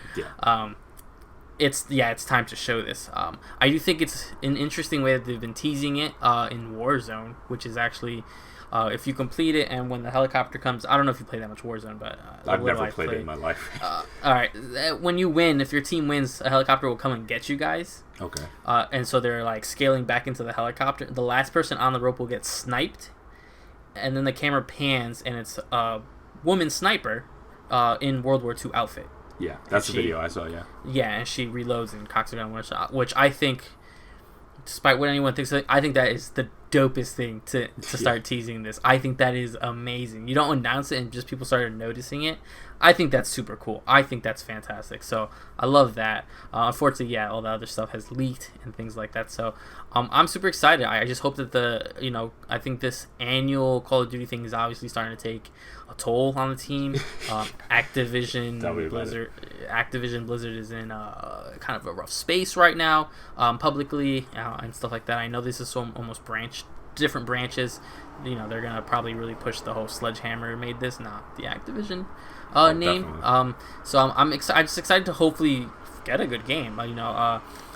it's time to show this. I do think it's an interesting way that they've been teasing it in Warzone, which is actually if you complete it and when the helicopter comes, I don't know if you play that much Warzone, but I've never played it in my life. All right, when you win, if your team wins, a helicopter will come and get you guys. Okay. And so they're scaling back into the helicopter. The last person on the rope will get sniped, and then the camera pans and it's a woman sniper in World War II outfit. Yeah, that's the video I saw. Yeah. Yeah, and she reloads and cocks her gun one shot, which I think, despite what anyone thinks, I think that is the dopest thing to start teasing this. I think that is amazing. You don't announce it and just people started noticing it. I think that's super cool. I think that's fantastic. So I love that. Unfortunately, yeah, all the other stuff has leaked and things like that. So I'm super excited. I just hope that I think this annual Call of Duty thing is obviously starting to take a toll on the team. Activision Blizzard is in kind of a rough space right now, publicly and stuff like that. I know this is almost different branches. They're gonna probably really push the whole Sledgehammer made this, not the Activision name. So I'm just excited to hopefully get a good game.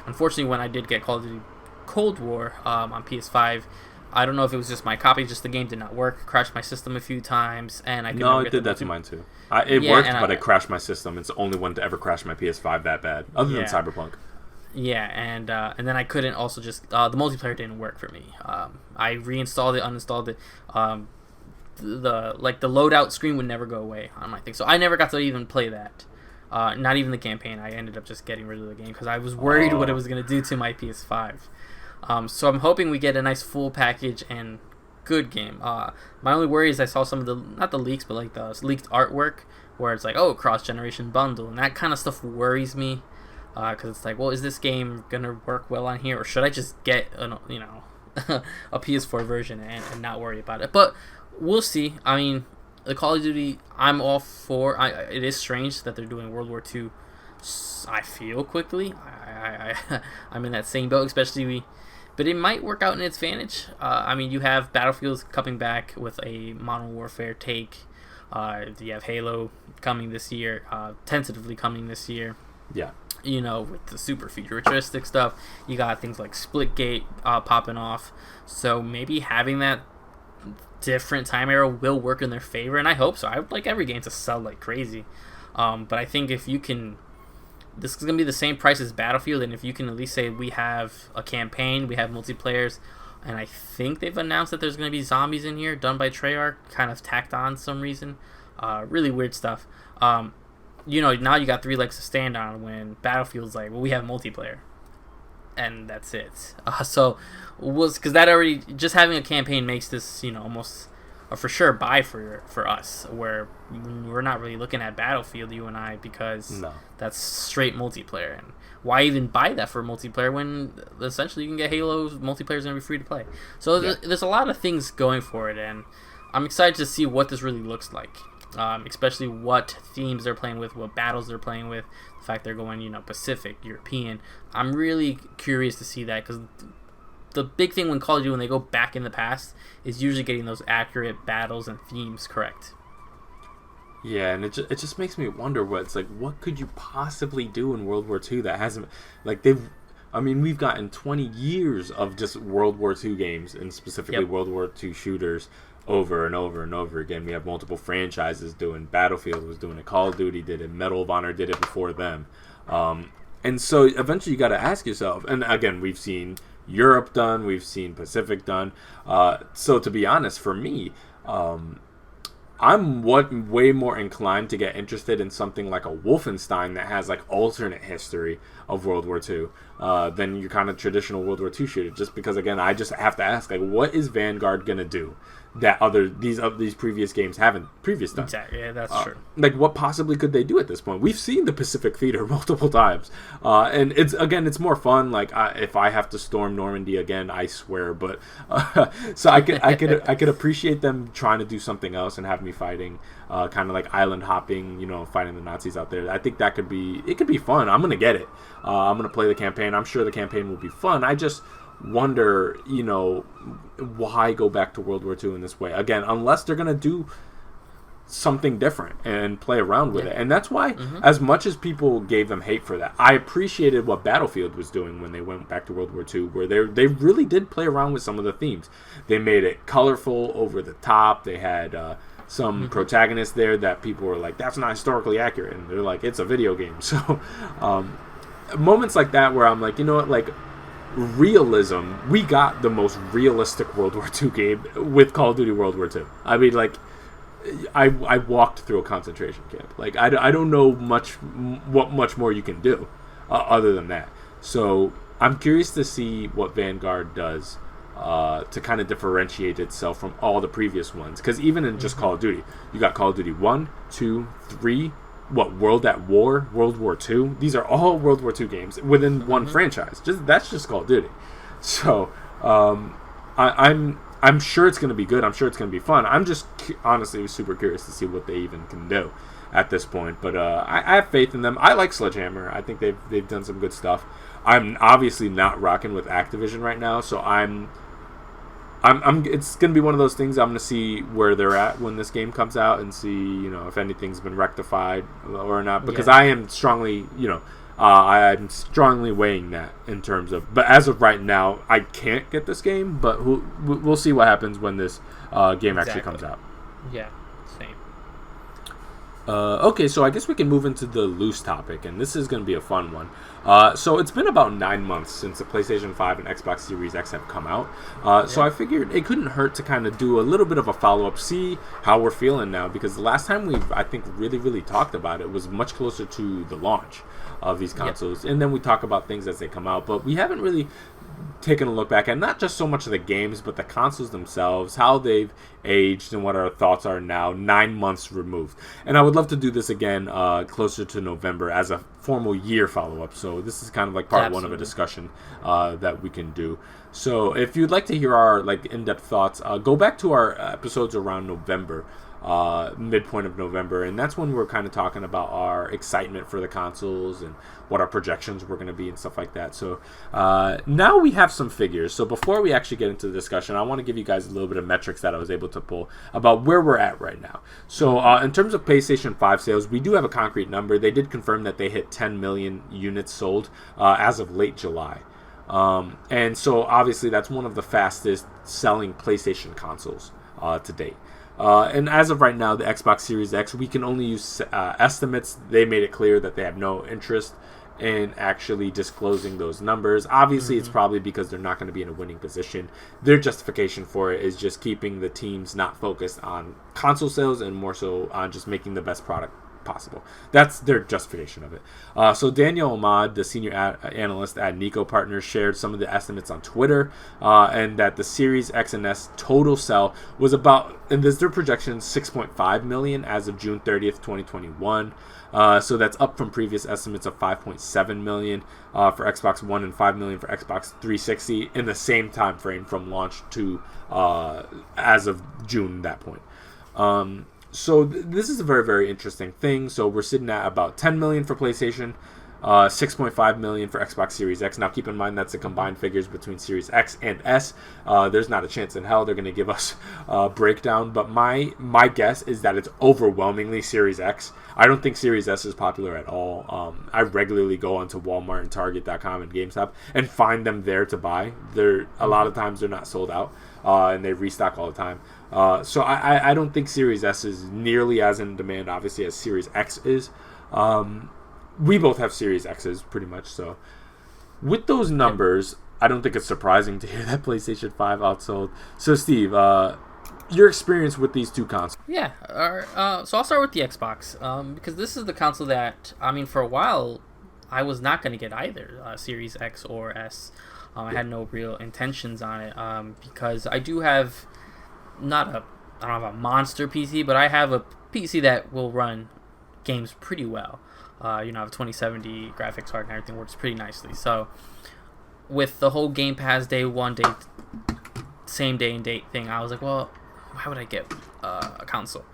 Unfortunately, when I did get Call of Duty Cold War on PS5, I don't know if it was just my copy, just the game did not work. Crashed my system a few times, and I it did that to mine too. It worked, but it crashed my system. It's the only one to ever crash my PS5 that bad, other than Cyberpunk. Yeah, and then I couldn't also just the multiplayer didn't work for me. I reinstalled it, uninstalled it. The loadout screen would never go away on my thing, so I never got to even play that. Not even the campaign. I ended up just getting rid of the game because I was worried what it was gonna do to my PS5. So I'm hoping we get a nice full package and good game. My only worry is I saw some of not the leaks, but like the leaked artwork where it's like, cross-generation bundle, and that kind of stuff worries me. Because it's like, well, is this game gonna work well on here, or should I just get a PS4 version and not worry about it? But we'll see. I mean, the Call of Duty, I'm all for. It is strange that they're doing World War II. I feel quickly. I'm in that same boat, especially but it might work out in its advantage. I mean, you have Battlefields coming back with a Modern Warfare take. You have Halo coming this year, tentatively coming this year. Yeah. With the super futuristic stuff, you got things like Splitgate popping off. So maybe having that different time era will work in their favor, and I hope so. I would like every game to sell like crazy. But I think if you can, this is going to be the same price as Battlefield, and if you can at least say we have a campaign, we have multiplayers, and I think they've announced that there's going to be zombies in here, done by Treyarch, kind of tacked on some reason. Really weird stuff. Now you got 3 legs to stand on when Battlefield's like, well, we have multiplayer, and that's it. Because that already, just having a campaign makes this, almost a for sure buy for us, where we're not really looking at Battlefield, you and I, because that's straight multiplayer. And why even buy that for multiplayer when essentially you can get Halo's multiplayer is going to be free to play? So there's a lot of things going for it, and I'm excited to see what this really looks like. Especially what themes they're playing with, what battles they're playing with, the fact they're going, Pacific, European. I'm really curious to see that, because the big thing when Call of Duty, when they go back in the past, is usually getting those accurate battles and themes correct. Yeah, and it just makes me wonder what could you possibly do in World War II that hasn't, we've gotten 20 years of just World War II games, and specifically World War II shooters, over and over and over again. We have multiple franchises doing. Battlefield was doing it. Call of Duty did it. Medal of Honor did it before them. And so eventually you got to ask yourself, and again, we've seen Europe done, we've seen Pacific done. So to be honest, for me, I'm way more inclined to get interested in something like a Wolfenstein that has alternate history of World War II than your kind of traditional World War II shooter. Just because, again, I just have to ask, what is Vanguard gonna do that these previous games haven't done? Exactly. Yeah, that's true. What possibly could they do at this point? We've seen the Pacific Theater multiple times, and it's more fun. If I have to storm Normandy again, I swear. But so I could appreciate them trying to do something else and have me fighting, kind of like island hopping, fighting the Nazis out there. I think it could be fun. I'm gonna get it. I'm gonna play the campaign. I'm sure the campaign will be fun. I just wonder, why go back to World War II in this way again, unless they're gonna do something different and play around with it. And that's why, as much as people gave them hate for that, I appreciated what Battlefield was doing when they went back to World War II, where they really did play around with some of the themes. They made it colorful, over the top. They had some protagonists there that people were like, that's not historically accurate, and they're like, it's a video game. So moments like that where I'm like, realism, we got the most realistic World War II game with Call of Duty World War II. I mean, I walked through a concentration camp. Like I don't know what much more you can do other than that. So I'm curious to see what Vanguard does to kind of differentiate itself from all the previous ones. Because even in just Call of Duty, you got Call of Duty 1, 2, 3, World at War, World War II. These are all World War II games within one franchise. That's just Call of Duty. So I'm sure it's going to be good. I'm sure it's going to be fun. I'm just honestly super curious to see what they even can do at this point. But I have faith in them. I like Sledgehammer. I think they've done some good stuff. I'm obviously not rocking with Activision right now, so I'm it's going to be one of those things. I'm going to see where they're at when this game comes out and see, if anything's been rectified or not. Because I am strongly, I'm strongly weighing that in terms of. But as of right now, I can't get this game. But we'll see what happens when this game actually comes out. Yeah, same. Okay, so I guess we can move into the loose topic, and this is going to be a fun one. So it's been about 9 months since the PlayStation 5 and Xbox Series X have come out. So I figured it couldn't hurt to kind of do a little bit of a follow-up, see how we're feeling now, because the last time I think, really talked about it was much closer to the launch of these consoles. And then we talk about things as they come out, but we haven't really taken a look back at not just so much of the games, but the consoles themselves, how they've aged, and what our thoughts are now, 9 months removed. And I would love to do this again closer to November as a formal year follow-up. So this is kind of like part one of a discussion that we can do. So if you'd like to hear our in-depth thoughts, go back to our episodes around November. Midpoint of November, and that's when we're kind of talking about our excitement for the consoles and what our projections were going to be and stuff like that. So now we have some figures. So before we actually get into the discussion, I want to give you guys a little bit of metrics that I was able to pull about where we're at right now. So in terms of PlayStation 5 sales, we do have a concrete number. They did confirm that they hit 10 million units sold as of late July. And so obviously that's one of the fastest selling PlayStation consoles to date. And as of right now, the Xbox Series X, we can only use estimates. They made it clear that they have no interest in actually disclosing those numbers. Obviously, it's probably because they're not going to be in a winning position. Their justification for it is just keeping the teams not focused on console sales and more so on just making the best product possible. That's their justification of it. So Daniel Ahmad, the senior analyst at Nico Partners, shared some of the estimates on Twitter, and that the Series X and S total sell was about, and their projection, 6.5 million as of June 30th, 2021. So that's up from previous estimates of 5.7 million for Xbox One and 5 million for Xbox 360 in the same time frame from launch to as of June, that point. So this is a very, very interesting thing. So we're sitting at about 10 million for PlayStation, 6.5 million for Xbox Series X. Now keep in mind that's the combined figures between Series X and S. There's not a chance in hell they're going to give us a breakdown, but my guess is that it's overwhelmingly Series X. I don't think Series S is popular at all. I regularly go onto Walmart and Target.com and GameStop and find them there to buy. A lot of times they're not sold out, and they restock all the time. So I don't think Series S is nearly as in demand, obviously, as Series X is. We both have Series X's, pretty much. So with those numbers, I don't think it's surprising to hear that PlayStation 5 outsold. So, Steve, your experience with these two consoles. Yeah, so I'll start with the Xbox, because this is the console that, for a while, I was not going to get either Series X or S. I had no real intentions on it, because I do have I don't have a monster PC, but I have a PC that will run games pretty well. I have a 2070 graphics card and everything works pretty nicely. So with the whole Game Pass day one, same day and date thing, I was like, well, why would I get a console?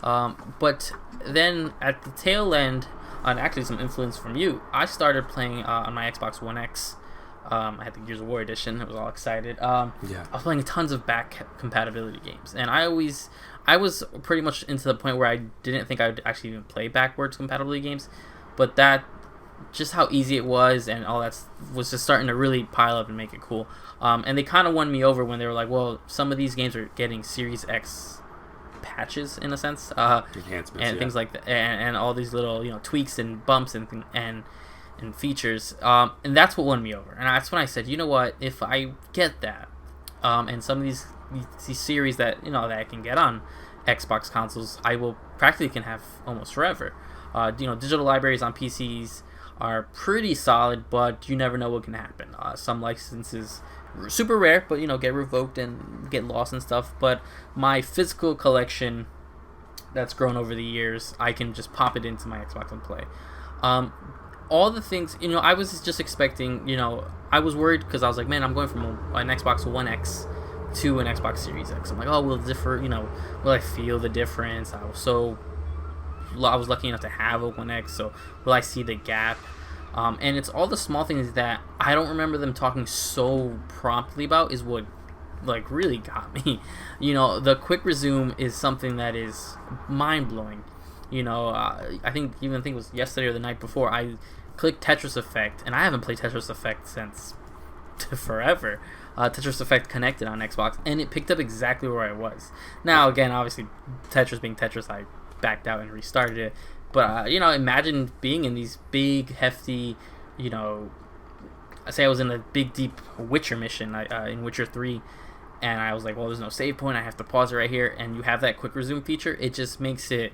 But then at the tail end, and actually some influence from you, I started playing on my Xbox One X. I had the Gears of War edition. I was all excited. I was playing tons of back compatibility games, and I was pretty much into the point where I didn't think I would actually even play backwards compatibility games, but that just how easy it was and all that was just starting to really pile up and make it cool. And they kind of won me over when they were like, well, some of these games are getting Series X patches in a sense, enhancements, and things like that, and all these little tweaks and bumps and features, and that's what won me over. And that's when I said, you know what, if I get that, and some of these series that that I can get on Xbox consoles, I will practically can have almost forever. Digital libraries on PCs are pretty solid, but you never know what can happen. Some licenses super rare, but get revoked and get lost and stuff. But my physical collection that's grown over the years, I can just pop it into my Xbox and play. All the things, I was just expecting, I was worried because I was like, man, I'm going from an Xbox One X to an Xbox Series X. I'm like, oh, will it differ? Will I feel the difference? I was lucky enough to have a One X, so will I see the gap? And it's all the small things that I don't remember them talking so promptly about is what really got me. The quick resume is something that is mind-blowing. I think it was yesterday or the night before, I clicked Tetris Effect, and I haven't played Tetris Effect since forever. Tetris Effect connected on Xbox, and it picked up exactly where I was. Now, again, obviously, Tetris being Tetris, I backed out and restarted it. But, imagine being in these big, hefty, I say I was in a big, deep Witcher mission in Witcher 3, and I was like, well, there's no save point, I have to pause it right here, and you have that quick resume feature. It just makes it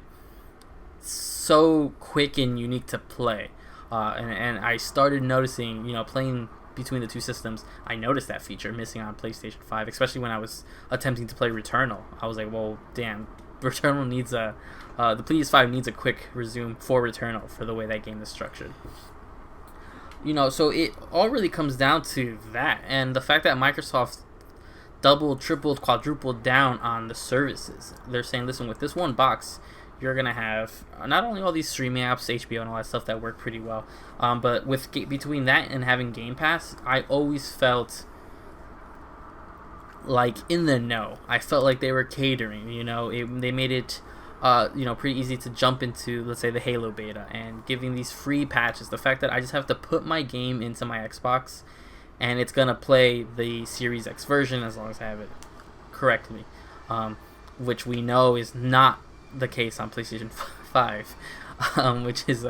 so quick and unique to play. And I started noticing, playing between the two systems, I noticed that feature missing on PlayStation 5, especially when I was attempting to play Returnal. I was like, well, damn, Returnal needs the PS5 needs a quick resume for Returnal for the way that game is structured. So it all really comes down to that, and the fact that Microsoft doubled, tripled, quadrupled down on the services. They're saying, listen, with this one box, you're gonna have not only all these streaming apps, HBO and all that stuff that work pretty well, but between that and having Game Pass, I always felt like in the know. I felt like they were catering. They made it pretty easy to jump into, let's say, the Halo beta and giving these free patches. The fact that I just have to put my game into my Xbox and it's gonna play the Series X version as long as I have it correctly, which we know is not the case on PlayStation 5, which is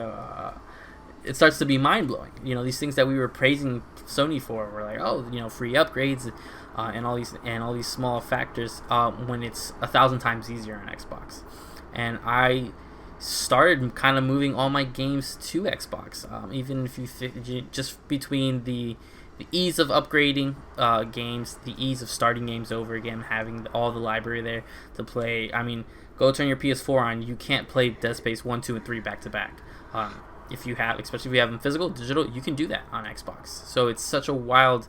it starts to be mind-blowing. These things that we were praising Sony for were like, oh, free upgrades and all these small factors, when it's 1,000 times easier on Xbox. And I started kind of moving all my games to Xbox, even if just between the ease of upgrading games, the ease of starting games over again, having all the library there to play. I mean, go turn your PS4 on, you can't play Dead Space 1, 2, and 3 back to back. If you have, especially if you have them physical, digital, you can do that on Xbox. So it's such a wild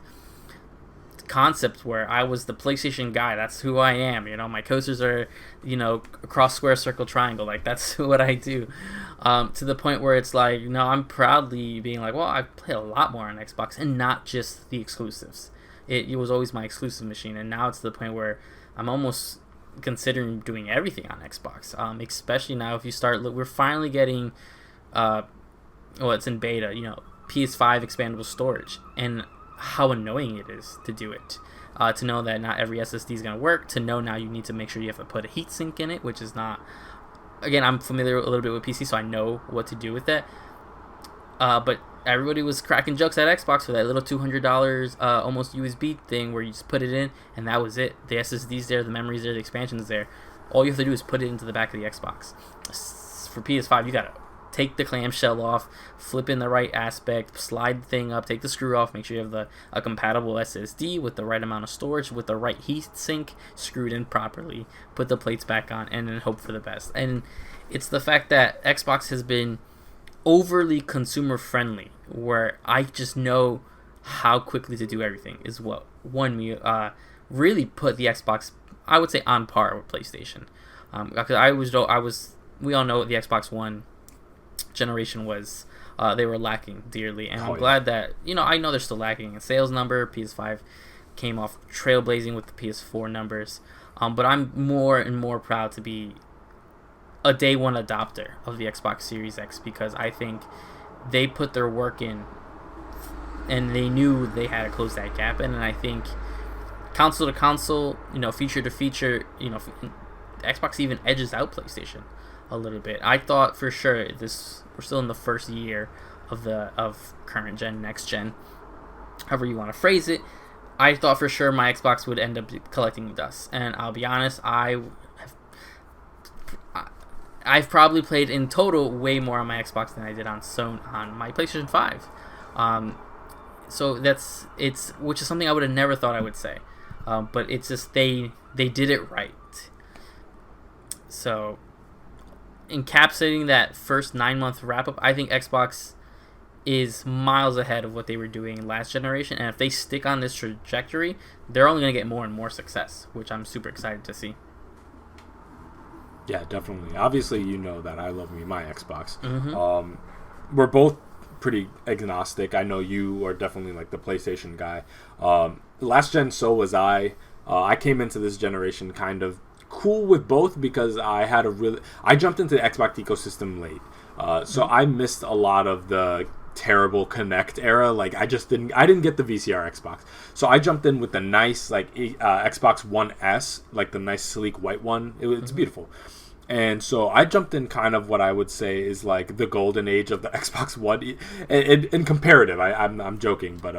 concept where I was the PlayStation guy. That's who I am. My coasters are, across square, circle, triangle. Like, that's what I do. To the point where it's like, I'm proudly being like, well, I play a lot more on Xbox and not just the exclusives. It was always my exclusive machine, and now it's to the point where I'm almost considering doing everything on Xbox. Especially now, if you start, we're finally getting, it's in beta, PS5 expandable storage, and how annoying it is to do it. To know that not every SSD is going to work, to know now you need to make sure you have to put a heatsink in it, which is not, again, I'm familiar a little bit with PC, so I know what to do with that. But everybody was cracking jokes at Xbox for that little $200 almost USB thing where you just put it in and that was it. The SSD's there, the memory's there, the expansion's there. All you have to do is put it into the back of the Xbox. For PS5, you gotta take the clamshell off, flip in the right aspect, slide the thing up, take the screw off, make sure you have a compatible SSD with the right amount of storage, with the right heat sink screwed in properly, put the plates back on, and then hope for the best. And it's the fact that Xbox has been overly consumer friendly, where I just know how quickly to do everything is what won me. Really put the Xbox, I would say, on par with PlayStation. Because we all know what the Xbox One generation was. They were lacking dearly, and I'm glad that I know they're still lacking in sales number. PS5 came off trailblazing with the PS4 numbers, but I'm more and more proud to be a day one adopter of the Xbox Series X, because I think they put their work in and they knew they had to close that gap. And I think console to console, feature to feature, Xbox even edges out PlayStation a little bit. I thought for sure we're still in the first year of current gen, next gen, however you want to phrase it. I thought for sure my Xbox would end up collecting dust, and I'll be honest, I've probably played in total way more on my Xbox than I did on my PlayStation 5. So it's which is something I would have never thought I would say, but it's just they did it right. So encapsulating that first 9-month wrap up, I think Xbox is miles ahead of what they were doing last generation, and if they stick on this trajectory, they're only going to get more and more success, which I'm super excited to see. Yeah, definitely. Obviously, you know that I love my Xbox. Mm-hmm. We're both pretty agnostic. I know you are definitely like the PlayStation guy. Last gen, so was I. I came into this generation kind of cool with both because I jumped into the Xbox ecosystem late. So I missed a lot of the terrible Kinect era. Like I didn't get the VCR Xbox. So I jumped in with the nice Xbox One S, like the nice sleek white one. It's beautiful. And so I jumped in kind of what I would say is like the golden age of the Xbox One in comparative. I'm joking, but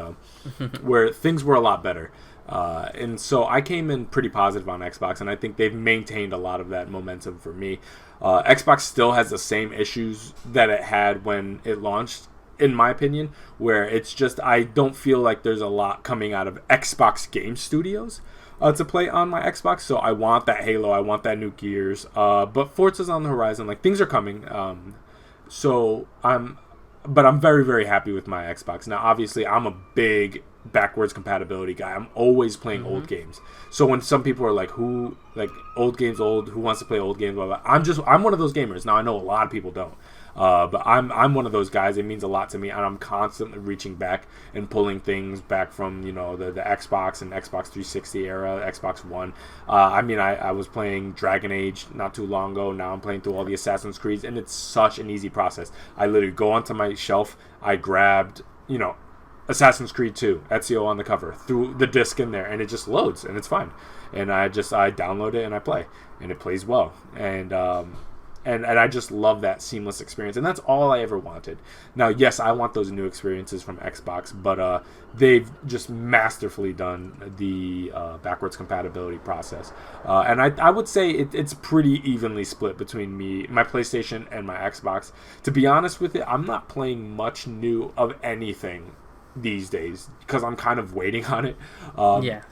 where things were a lot better. And so I came in pretty positive on Xbox, and I think they've maintained a lot of that momentum for me. Xbox still has the same issues that it had when it launched, in my opinion, where it's just I don't feel like there's a lot coming out of Xbox game studios to play on my Xbox. So I want that Halo, I want that new Gears, but Forza's on the horizon. Like things are coming. So I'm very, very happy with my Xbox. Now, obviously, I'm a big backwards compatibility guy. I'm always playing old games. So when some people are like, who wants to play old games, blah, blah, I'm one of those gamers. Now I know a lot of people don't. But I'm one of those guys. It means a lot to me, and I'm constantly reaching back and pulling things back from the Xbox and Xbox 360 era, Xbox One. I was playing Dragon Age not too long ago. Now I'm playing through all the Assassin's Creeds, and it's such an easy process. I literally go onto my shelf. I grabbed Assassin's Creed 2, Ezio on the cover, threw the disc in there, and it just loads, and it's fine. And I download it and I play, and it plays well. And I just love that seamless experience. And that's all I ever wanted. Now, yes, I want those new experiences from Xbox, but they've just masterfully done the backwards compatibility process. And I would say it's pretty evenly split between my PlayStation and my Xbox. To be honest with it, I'm not playing much new of anything these days because I'm kind of waiting on it. Yeah.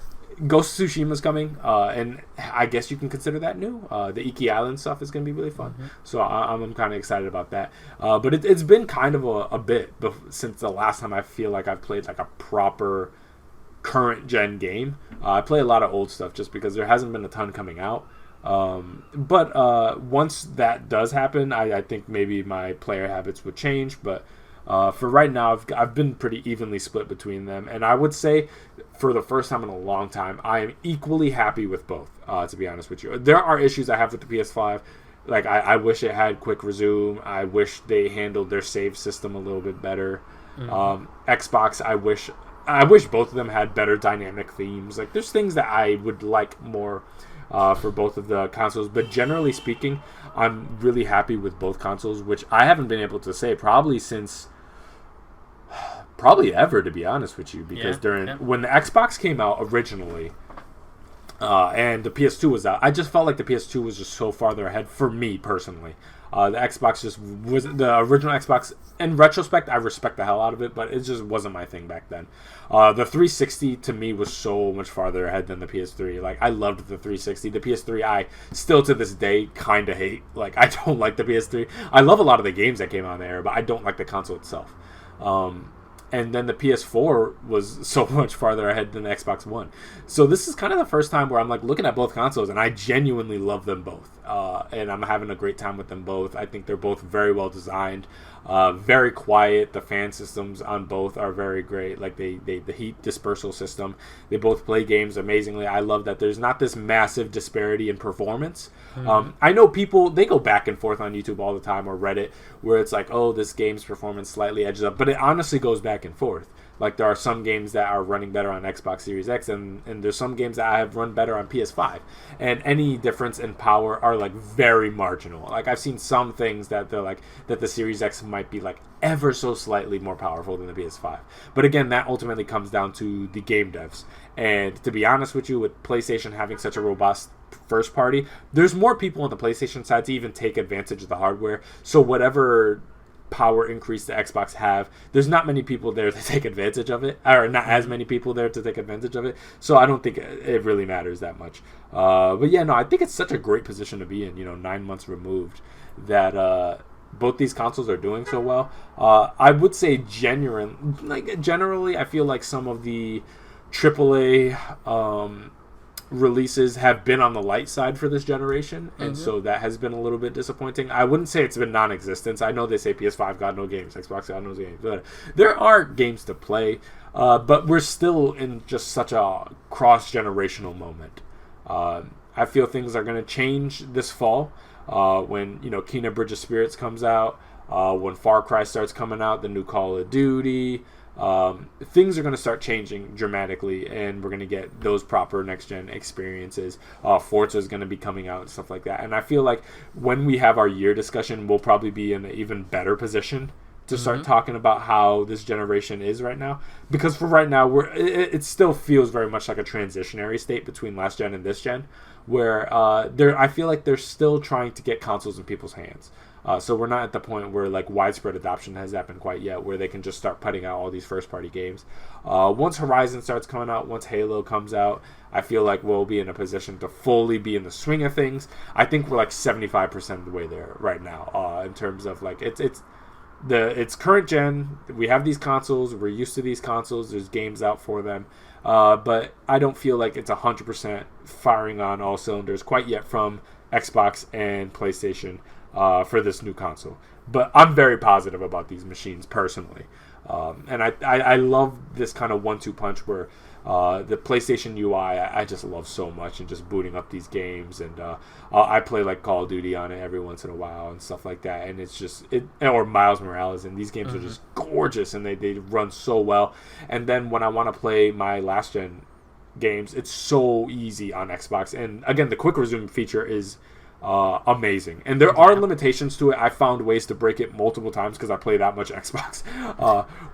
Ghost of Tsushima's coming, and I guess you can consider that new. The Iki Island stuff is going to be really fun, so I'm kind of excited about that. But it's been kind of a bit since the last time I feel like I've played like a proper current gen game. I play a lot of old stuff just because there hasn't been a ton coming out. But once that does happen, I think maybe my player habits would change, but for right now, I've been pretty evenly split between them, and I would say for the first time in a long time, I am equally happy with both, to be honest with you. There are issues I have with the PS5. Like, I wish it had quick resume. I wish they handled their save system a little bit better. Xbox, I wish both of them had better dynamic themes. Like, there's things that I would like more for both of the consoles, but generally speaking, I'm really happy with both consoles, which I haven't been able to say probably ever, to be honest with you, because when the Xbox came out originally and the PS2 was out, I just felt like the PS2 was just so farther ahead for me personally. The Xbox just wasn't the original Xbox. In retrospect, I respect the hell out of it, but it just wasn't my thing back then. The 360 to me was so much farther ahead than the PS3. Like, I loved the 360. The PS3, I still to this day kind of hate. Like, I don't like the PS3. I love a lot of the games that came out in the era, but I don't like the console itself. And then the PS4 was so much farther ahead than the Xbox One. So this is kind of the first time where I'm like looking at both consoles and I genuinely love them both. And I'm having a great time with them both. I think they're both very well designed, very quiet. The fan systems on both are very great. Like the heat dispersal system. They both play games amazingly. I love that there's not this massive disparity in performance. I know people, they go back and forth on YouTube all the time or Reddit where it's like, oh, this game's performance slightly edges up. But it honestly goes back and forth. Like, there are some games that are running better on Xbox Series X, and there's some games that I have run better on PS5. And any difference in power are, like, very marginal. Like, I've seen some things that they're like, that the Series X might be, like, ever so slightly more powerful than the PS5. But again, that ultimately comes down to the game devs. And to be honest with you, with PlayStation having such a robust first party, there's more people on the PlayStation side to even take advantage of the hardware. So whatever power increase the Xbox have, there's not many people there to take advantage of it, or not as many people there to take advantage of it. So I don't think it really matters that much. But yeah, no, I think it's such a great position to be in, 9 months removed, that both these consoles are doing so well. I would say generally, I feel like some of the AAA releases have been on the light side for this generation, and so that has been a little bit disappointing. I wouldn't say it's been non-existent. I know they say PS5 got no games, Xbox got no games, but there are games to play, but we're still in just such a cross-generational moment. I feel things are going to change this fall when Kena Bridge of Spirits comes out, when Far Cry starts coming out, the new Call of Duty. Things are going to start changing dramatically, and we're going to get those proper next-gen experiences. Forza is going to be coming out and stuff like that. And I feel like when we have our year discussion, we'll probably be in an even better position to start talking about how this generation is right now. Because for right now, it still feels very much like a transitionary state between last gen and this gen, where I feel like they're still trying to get consoles in people's hands. So we're not at the point where like widespread adoption has happened quite yet, where they can just start putting out all these first-party games. Once Horizon starts coming out, once Halo comes out, I feel like we'll be in a position to fully be in the swing of things. I think we're like 75% of the way there right now, in terms of like it's current gen. We have these consoles. We're used to these consoles. There's games out for them. But I don't feel like it's 100% firing on all cylinders quite yet from Xbox and PlayStation for this new console. But I'm very positive about these machines personally. And I love this kind of 1-2 punch where the PlayStation UI I just love so much, and just booting up these games, and I play like Call of Duty on it every once in a while and stuff like that, and it's just or Miles Morales, and these games are just gorgeous, and they run so well. And then when I want to play my last gen games, it's so easy on Xbox. And again, the quick resume feature is amazing, and there are limitations to it. I found ways to break it multiple times because I play that much Xbox,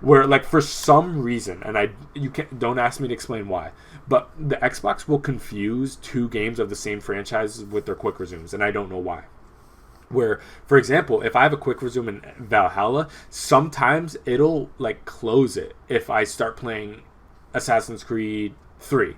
where like for some reason, and don't ask me to explain why, but the Xbox will confuse two games of the same franchise with their quick resumes, and I don't know why. Where, for example, if I have a quick resume in Valhalla, sometimes it'll like close it if I start playing Assassin's Creed 3.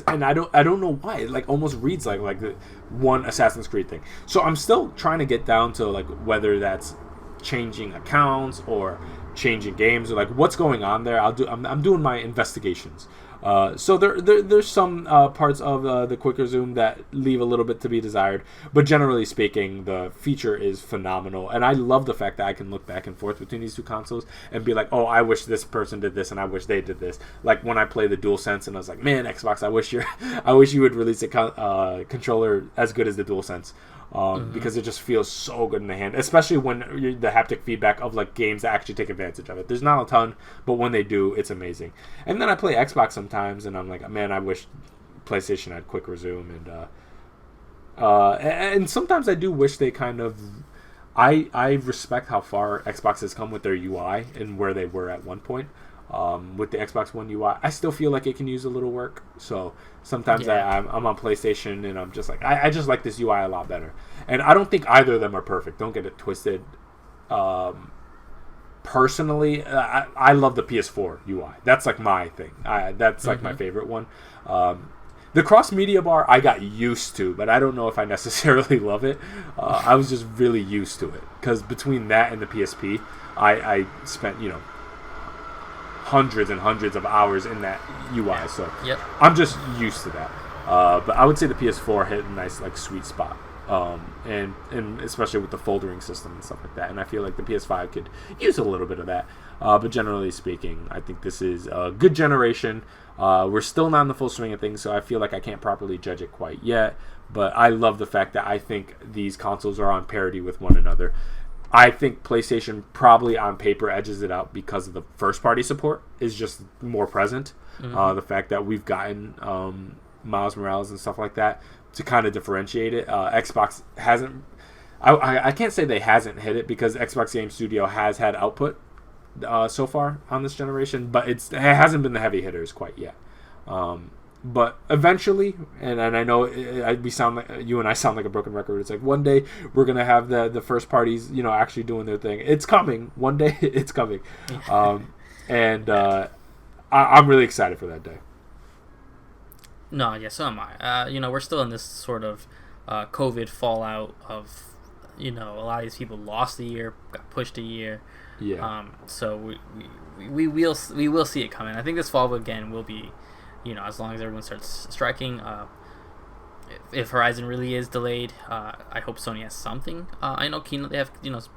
And I don't know why. It like almost reads like the one Assassin's Creed thing. So I'm still trying to get down to like whether that's changing accounts or changing games, or like what's going on there. I'm doing my investigations. So there's some parts of the quick resume that leave a little bit to be desired, but generally speaking, the feature is phenomenal, and I love the fact that I can look back and forth between these two consoles and be like, oh, I wish this person did this, and I wish they did this. Like when I play the DualSense, and I was like, man, Xbox, I wish you would release a controller as good as the DualSense. Because it just feels so good in the hand, especially when the haptic feedback of like games that actually take advantage of it. There's not a ton, but when they do, it's amazing. And then I play Xbox sometimes, and I'm like, man, I wish PlayStation had quick resume, and sometimes I do wish they kind of. I respect how far Xbox has come with their UI and where they were at one point. With the Xbox One UI, I still feel like it can use a little work. So sometimes I'm on PlayStation, and I'm just like, I just like this UI a lot better. And I don't think either of them are perfect. Don't get it twisted. Personally, I love the PS4 UI. That's like my thing. That's like my favorite one. The cross-media bar I got used to, but I don't know if I necessarily love it. I was just really used to it. Because between that and the PSP, I spent, hundreds and hundreds of hours in that UI, so I'm just used to that. But I would say the PS4 hit a nice like sweet spot, and especially with the foldering system and stuff like that. And I feel like the PS5 could use a little bit of that. But generally speaking, I think this is a good generation. We're still not in the full swing of things, so I feel like I can't properly judge it quite yet. But I love the fact that I think these consoles are on parity with one another. I think PlayStation probably on paper edges it out because of the first-party support is just more present. The fact that we've gotten Miles Morales and stuff like that to kind of differentiate it. Xbox hasn't... I can't say they hasn't hit it because Xbox Game Studio has had output so far on this generation, but it hasn't been the heavy hitters quite yet. But eventually, and I know we sound like you and I sound like a broken record. It's like one day we're gonna have the first parties, actually doing their thing. It's coming. One day it's coming, and I'm really excited for that day. No, yeah, so am I. We're still in this sort of COVID fallout of, a lot of these people lost a year, got pushed a year. Yeah. So we will see it coming. I think this fall again will be, as long as everyone starts striking. If Horizon really is delayed, I hope Sony has something. I know Kino, they have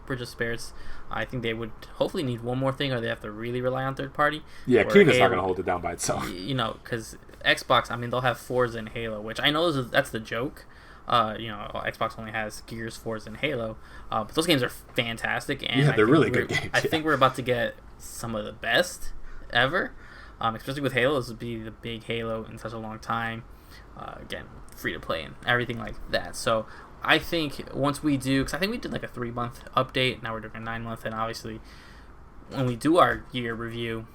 Bridge of Spirits. I think they would hopefully need one more thing, or they have to really rely on third party. Yeah, Kino's not going to hold it down by itself. Because Xbox, they'll have Forza and Halo, which I know that's the joke. Xbox only has Gears, Forza, and Halo, but those games are fantastic, and they're really good games. I think we're about to get some of the best ever, especially with Halo. This would be the big Halo in such a long time. Again, free to play and everything like that. So I think once we do, because I think we did like a 3-month update, now we're doing a 9-month, and obviously when we do our year review,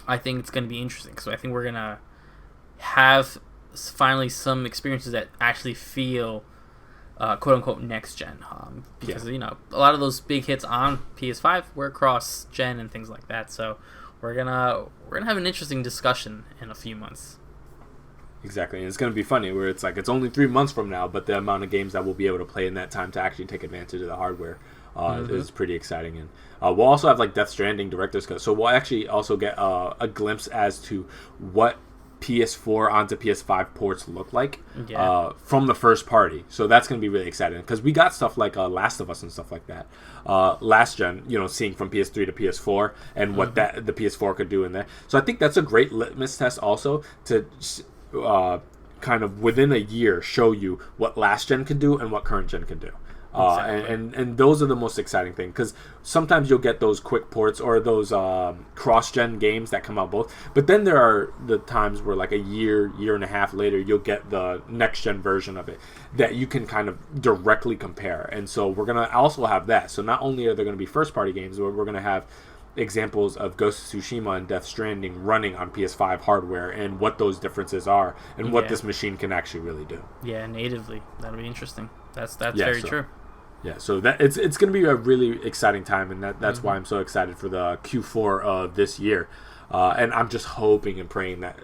I think it's going to be interesting. So I think we're gonna have finally some experiences that actually feel quote unquote next gen, because a lot of those big hits on PS5 were cross gen and things like that. So we're gonna have an interesting discussion in a few months. Exactly, and it's going to be funny where it's like it's only 3 months from now, but the amount of games that we'll be able to play in that time to actually take advantage of the hardware is pretty exciting. And we'll also have like Death Stranding Director's Cut, so we'll actually also get a glimpse as to what PS4 onto PS5 ports look like from the first party. So that's going to be really exciting because we got stuff like Last of Us and stuff like that last gen, seeing from PS3 to PS4 and what the PS4 could do in there. So I think that's a great litmus test also to kind of within a year show you what last gen can do and what current gen can do. Exactly. And those are the most exciting thing, because sometimes you'll get those quick ports or those cross-gen games that come out both, but then there are the times where like a year and a half later you'll get the next-gen version of it that you can kind of directly compare. And so we're going to also have that. So not only are there going to be first-party games, but we're going to have examples of Ghost of Tsushima and Death Stranding running on PS5 hardware and what those differences are and what this machine can actually really do. Yeah, natively. That'll be interesting. That's very true. Yeah, so that it's going to be a really exciting time, and that's why I'm so excited for the Q4 of this year. And I'm just hoping and praying that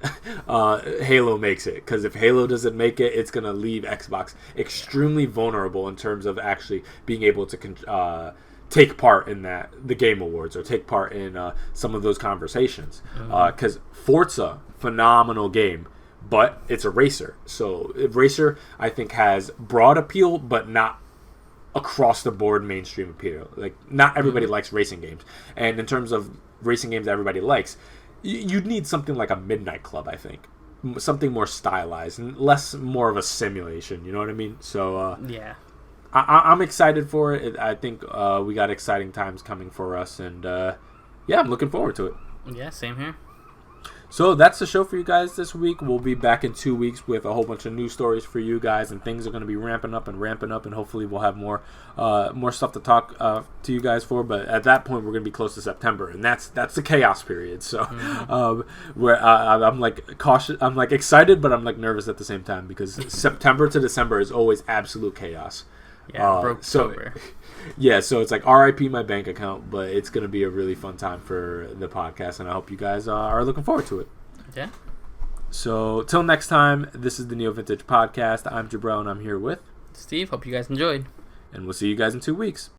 Halo makes it, because if Halo doesn't make it, it's going to leave Xbox extremely vulnerable in terms of actually being able to take part in the Game Awards or take part in some of those conversations. Because Forza, phenomenal game, but it's a racer. So racer, I think, has broad appeal, but not across the board mainstream appeal. Like, not everybody likes racing games, and in terms of racing games that everybody likes, you'd need something like a Midnight Club, I think, something more stylized and more of a simulation, you know what I mean? So I'm excited for it. I think we got exciting times coming for us, and I'm looking forward to it. Yeah, same here. So that's the show for you guys this week. We'll be back in 2 weeks with a whole bunch of news stories for you guys, and things are going to be ramping up, and hopefully we'll have more stuff to talk to you guys for. But at that point, we're going to be close to September, and that's the chaos period. So where I'm like cautious, I'm like excited, but I'm like nervous at the same time, because September to December is always absolute chaos. Yeah, broke October. So it's like RIP my bank account, but it's going to be a really fun time for the podcast, and I hope you guys are looking forward to it. Yeah. So till next time, this is the NeoVintage podcast. I'm Jabril, and I'm here with Steve. Hope you guys enjoyed. And we'll see you guys in 2 weeks.